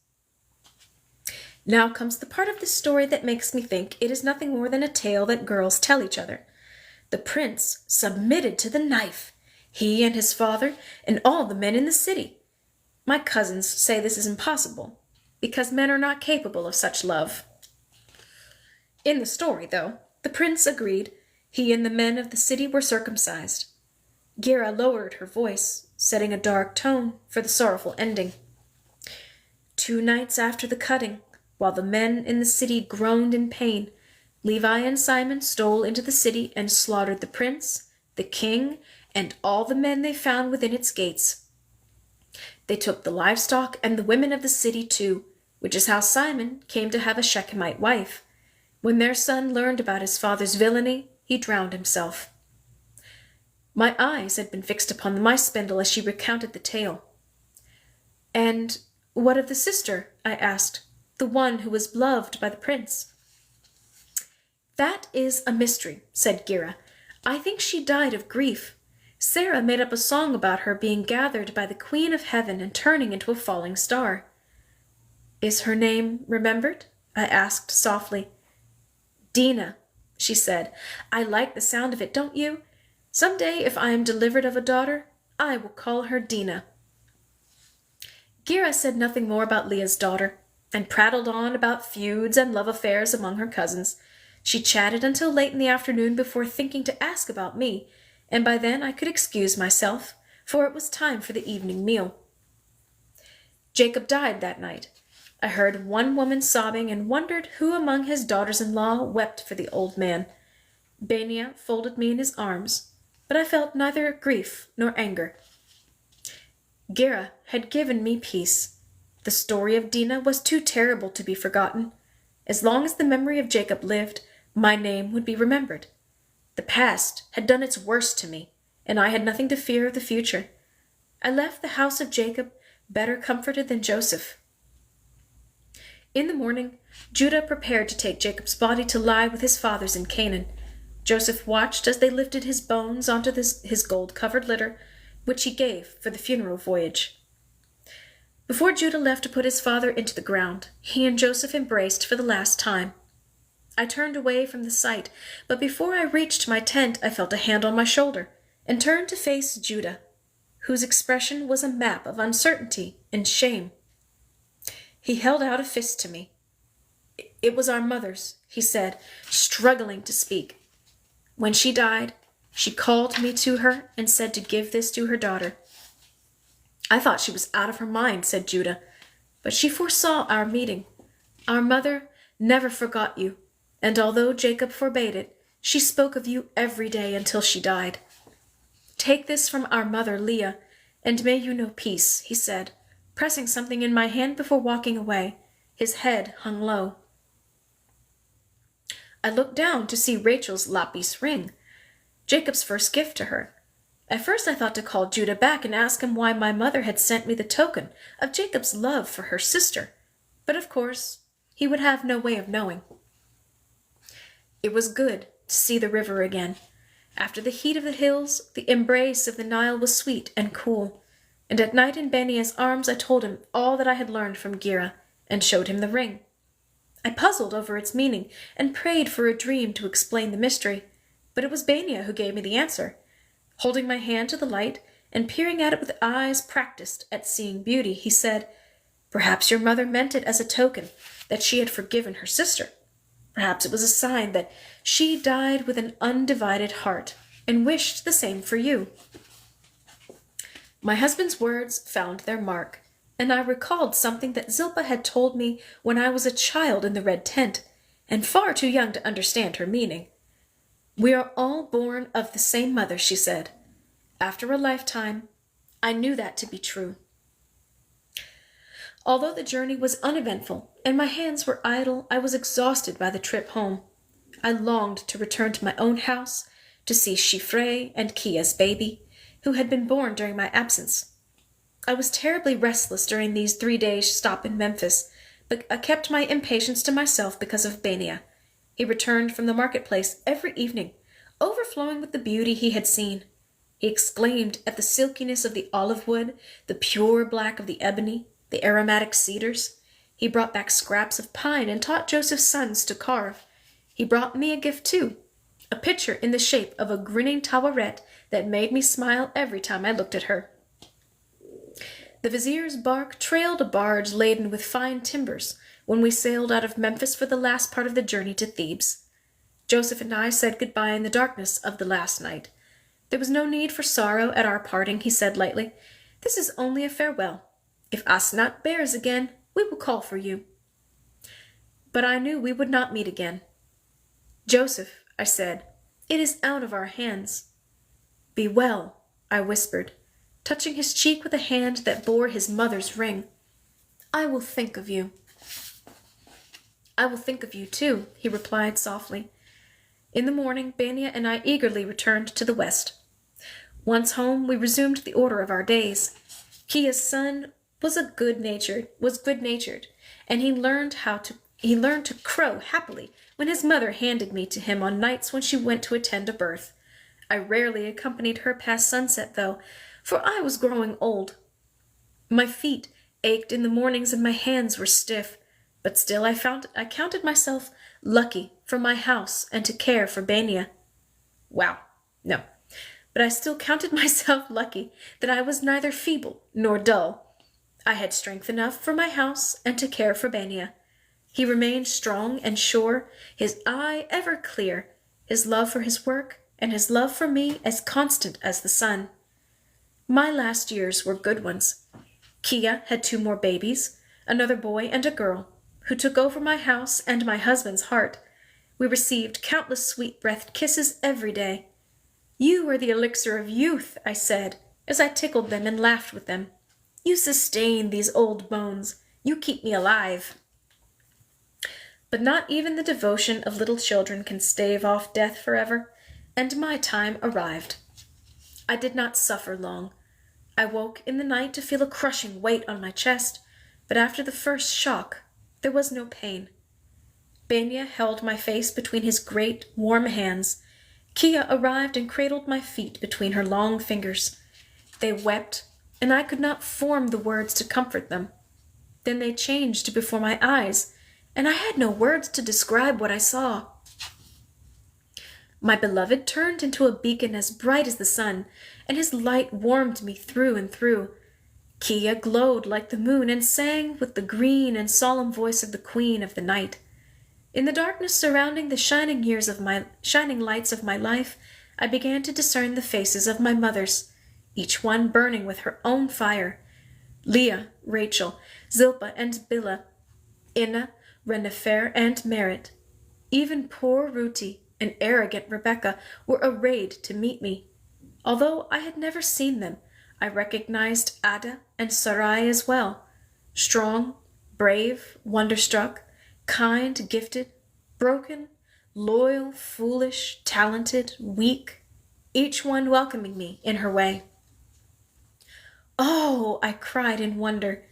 Now comes the part of the story that makes me think it is nothing more than a tale that girls tell each other. The prince submitted to the knife, he and his father and all the men in the city. My cousins say this is impossible, because men are not capable of such love. In the story, though, the prince agreed. He and the men of the city were circumcised. Gera lowered her voice, setting a dark tone for the sorrowful ending. 2 nights after the cutting, while the men in the city groaned in pain, Levi and Simon stole into the city and slaughtered the prince, the king, and all the men they found within its gates. They took the livestock and the women of the city too, which is how Simon came to have a Shechemite wife. When their son learned about his father's villainy, he drowned himself. My eyes had been fixed upon the mice spindle as she recounted the tale. And what of the sister? I asked, the one who was loved by the prince. That is a mystery, said Gera. I think she died of grief. Sarah made up a song about her being gathered by the Queen of Heaven and turning into a falling star. Is her name remembered? I asked softly. Dinah, she said. I like the sound of it, don't you? Some day, if I am delivered of a daughter, I will call her Dinah. Gera said nothing more about Leah's daughter, and prattled on about feuds and love affairs among her cousins. She chatted until late in the afternoon before thinking to ask about me, and by then I could excuse myself, for it was time for the evening meal. Jacob died that night. I heard one woman sobbing and wondered who among his daughters-in-law wept for the old man. Benia folded me in his arms, but I felt neither grief nor anger. Gira had given me peace. The story of Dinah was too terrible to be forgotten. As long as the memory of Jacob lived, my name would be remembered. The past had done its worst to me, and I had nothing to fear of the future. I left the house of Jacob better comforted than Joseph. In the morning, Judah prepared to take Jacob's body to lie with his fathers in Canaan. Joseph watched as they lifted his bones onto his gold-covered litter, which he gave for the funeral voyage. Before Judah left to put his father into the ground, he and Joseph embraced for the last time. I turned away from the sight, but before I reached my tent I felt a hand on my shoulder, and turned to face Judah, whose expression was a map of uncertainty and shame. He held out a fist to me. "It was our mother's," he said, struggling to speak. "When she died, she called me to her and said to give this to her daughter." "I thought she was out of her mind," said Judah, "but she foresaw our meeting. Our mother never forgot you, and although Jacob forbade it, she spoke of you every day until she died. Take this from our mother Leah, and may you know peace," he said, pressing something in my hand before walking away. His head hung low. I looked down to see Rachel's lapis ring, Jacob's first gift to her. At first I thought to call Judah back and ask him why my mother had sent me the token of Jacob's love for her sister, but of course he would have no way of knowing. It was good to see the river again. After the heat of the hills, the embrace of the Nile was sweet and cool, and at night in Benia's arms I told him all that I had learned from Gira, and showed him the ring. I puzzled over its meaning, and prayed for a dream to explain the mystery, but it was Benia who gave me the answer. Holding my hand to the light, and peering at it with eyes practiced at seeing beauty, he said, "Perhaps your mother meant it as a token that she had forgiven her sister. Perhaps it was a sign that she died with an undivided heart, and wished the same for you." My husband's words found their mark, and I recalled something that Zilpah had told me when I was a child in the red tent, and far too young to understand her meaning. "We are all born of the same mother," she said. After a lifetime, I knew that to be true. Although the journey was uneventful and my hands were idle, I was exhausted by the trip home. I longed to return to my own house, to see Shifrei and Kia's baby, who had been born during my absence. I was terribly restless during these 3 days' stop in Memphis, but I kept my impatience to myself because of Benia. He returned from the marketplace every evening, overflowing with the beauty he had seen. He exclaimed at the silkiness of the olive wood, the pure black of the ebony, the aromatic cedars. He brought back scraps of pine and taught Joseph's sons to carve. He brought me a gift too, a picture in the shape of a grinning Tawaret that made me smile every time I looked at her. The vizier's bark trailed a barge laden with fine timbers when we sailed out of Memphis for the last part of the journey to Thebes. Joseph and I said goodbye in the darkness of the last night. There was no need for sorrow at our parting, he said lightly. This is only a farewell. If Asnat bears again, we will call for you. But I knew we would not meet again. Joseph, I said, it is out of our hands. Be well, I whispered, touching his cheek with a hand that bore his mother's ring. I will think of you. I will think of you too, he replied softly. In the morning, Benia and I eagerly returned to the west. Once home, we resumed the order of our days. Kia's son was good-natured, and he learned to crow happily when his mother handed me to him on nights when she went to attend a birth. I rarely accompanied her past sunset, though, for I was growing old. My feet ached in the mornings and my hands were stiff, but still I counted myself lucky for my house and to care for Benia. Wow, no, but I still counted myself lucky that I was neither feeble nor dull. I had strength enough for my house and to care for Benia. He remained strong and sure, his eye ever clear, his love for his work and his love for me as constant as the sun. My last years were good ones. Kia had 2 more babies, another boy and a girl, who took over my house and my husband's heart. We received countless sweet-breathed kisses every day. You are the elixir of youth, I said, as I tickled them and laughed with them. You sustain these old bones. You keep me alive. But not even the devotion of little children can stave off death forever, and my time arrived. I did not suffer long. I woke in the night to feel a crushing weight on my chest, but after the first shock, there was no pain. Benya held my face between his great, warm hands. Kia arrived and cradled my feet between her long fingers. They wept, and I could not form the words to comfort them. Then they changed before my eyes, and I had no words to describe what I saw. My beloved turned into a beacon as bright as the sun, and his light warmed me through and through. Kia glowed like the moon and sang with the green and solemn voice of the queen of the night. In the darkness surrounding the shining lights of my life, I began to discern the faces of my mothers, each one burning with her own fire. Leah, Rachel, Zilpah, and Bilhah, Inna, Renifer, and Merit. Even poor Ruti and arrogant Rebecca were arrayed to meet me. Although I had never seen them, I recognized Ada and Sarai as well. Strong, brave, wonderstruck, kind, gifted, broken, loyal, foolish, talented, weak, each one welcoming me in her way. Oh, I cried in wonder.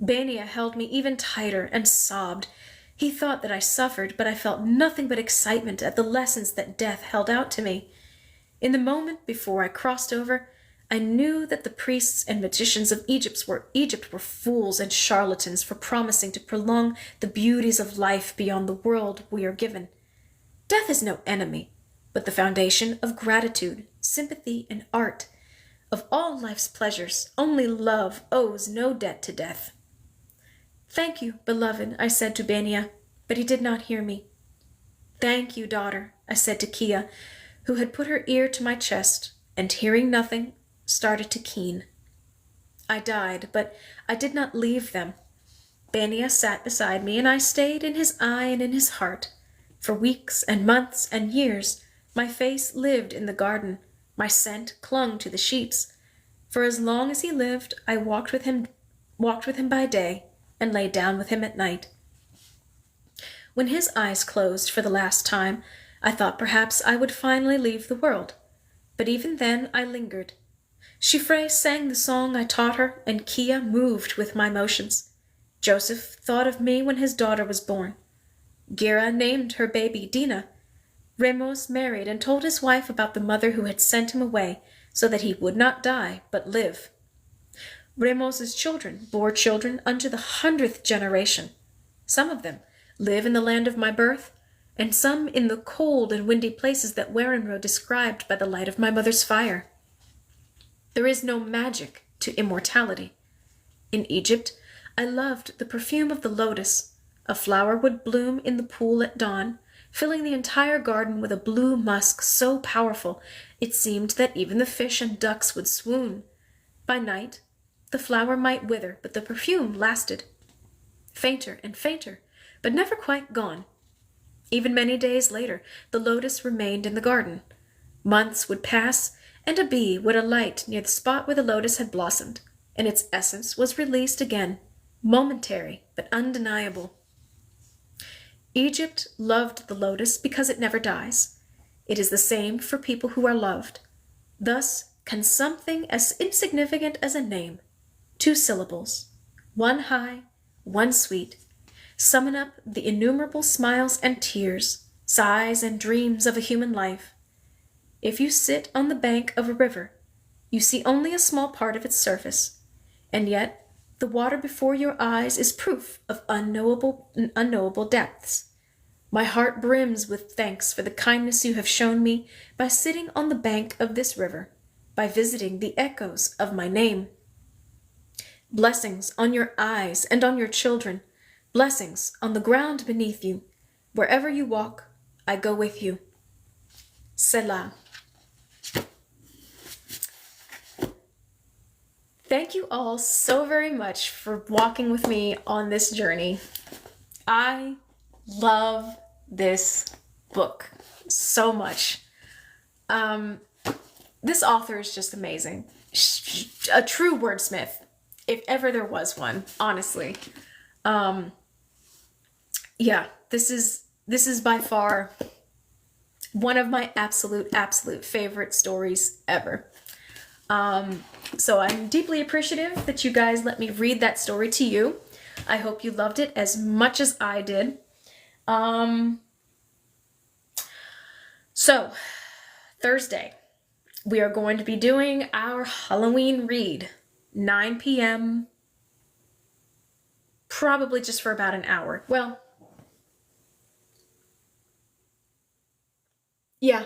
Benya held me even tighter and sobbed. He thought that I suffered, but I felt nothing but excitement at the lessons that death held out to me. In the moment before I crossed over, I knew that the priests and magicians of Egypt were fools and charlatans for promising to prolong the beauties of life beyond the world we are given. Death is no enemy, but the foundation of gratitude, sympathy, and art. Of all life's pleasures, only love owes no debt to death. Thank you, beloved, I said to Benya, but he did not hear me. Thank you, daughter, I said to Kia, who had put her ear to my chest, and hearing nothing, started to keen. I died, but I did not leave them. Benya sat beside me, and I stayed in his eye and in his heart. For weeks and months and years, my face lived in the garden. My scent clung to the sheets. For as long as he lived, I walked with him by day, and lay down with him at night. When his eyes closed for the last time, I thought perhaps I would finally leave the world. But even then I lingered. Shifrei sang the song I taught her, and Kia moved with my motions. Joseph thought of me when his daughter was born. Gira named her baby Dina. Ramos married and told his wife about the mother who had sent him away so that he would not die but live. Ramos's children bore children unto the 100th generation. Some of them live in the land of my birth, and some in the cold and windy places that Werenro described by the light of my mother's fire. There is no magic to immortality. In Egypt, I loved the perfume of the lotus. A flower would bloom in the pool at dawn, filling the entire garden with a blue musk so powerful it seemed that even the fish and ducks would swoon. By night, the flower might wither, but the perfume lasted. Fainter and fainter, but never quite gone. Even many days later, the lotus remained in the garden. Months would pass, and a bee would alight near the spot where the lotus had blossomed, and its essence was released again, momentary but undeniable. Egypt loved the lotus because it never dies. It is the same for people who are loved. Thus can something as insignificant as a name, 2 syllables, one high, one sweet, summon up the innumerable smiles and tears, sighs and dreams of a human life. If you sit on the bank of a river, you see only a small part of its surface, and yet the water before your eyes is proof of unknowable depths. My heart brims with thanks for the kindness you have shown me by sitting on the bank of this river, by visiting the echoes of my name. Blessings on your eyes and on your children, blessings on the ground beneath you. Wherever you walk, I go with you. Selah. thank you all so very much for walking with me on this journey. I love this book so much. This author is just amazing. A true wordsmith, if ever there was one, honestly. Yeah, this is by far one of my absolute favorite stories ever. So I'm deeply appreciative that you guys let me read that story to you. I hope you loved it as much as I did. So, Thursday, we are going to be doing our Halloween read, 9 p.m., probably just for about an hour. Well, yeah,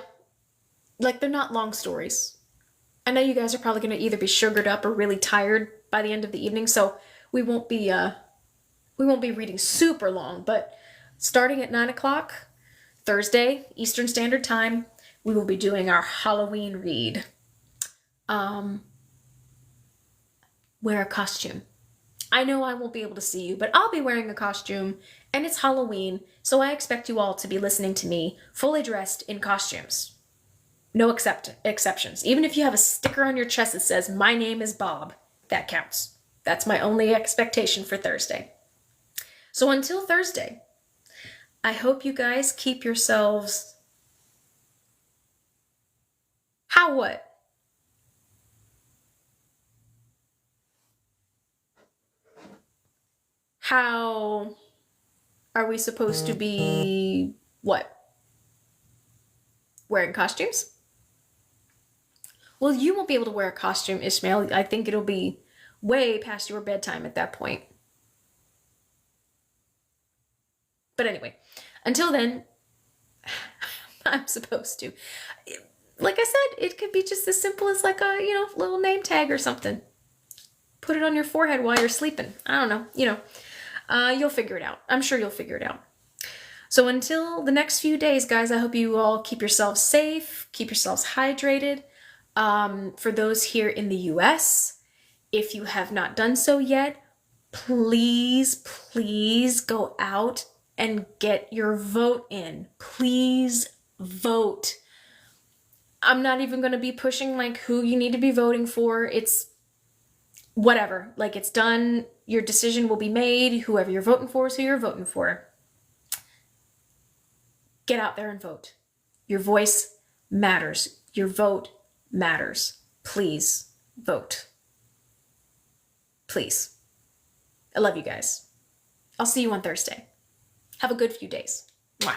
like they're not long stories. I know you guys are probably going to either be sugared up or really tired by the end of the evening, so we won't be reading super long, but starting at 9 o'clock, Thursday, Eastern Standard Time, we will be doing our Halloween read. Wear a costume. I know I won't be able to see you, but I'll be wearing a costume, and it's Halloween, so I expect you all to be listening to me fully dressed in costumes. No exceptions. Even if you have a sticker on your chest that says, "My name is Bob," that counts. That's my only expectation for Thursday. So until Thursday, I hope you guys keep yourselves... How what? How are we supposed to be... what? Wearing costumes? Well, you won't be able to wear a costume, Ishmael. I think it'll be way past your bedtime at that point. But anyway, until then, I'm supposed to. Like I said, it could be just as simple as like a, little name tag or something. Put it on your forehead while you're sleeping. I don't know, you'll figure it out. I'm sure you'll figure it out. So until the next few days, guys, I hope you all keep yourselves safe, keep yourselves hydrated. For those here in the US, if you have not done so yet, please go out and get your vote in. Please vote. I'm not even going to be pushing like who you need to be voting for. It's whatever. Like, it's done. Your decision will be made. Whoever you're voting for is who you're voting for. Get out there and vote. Your voice matters. Your vote matters. Please vote. Please. I love you guys. I'll see you on Thursday. Have a good few days. Mwah.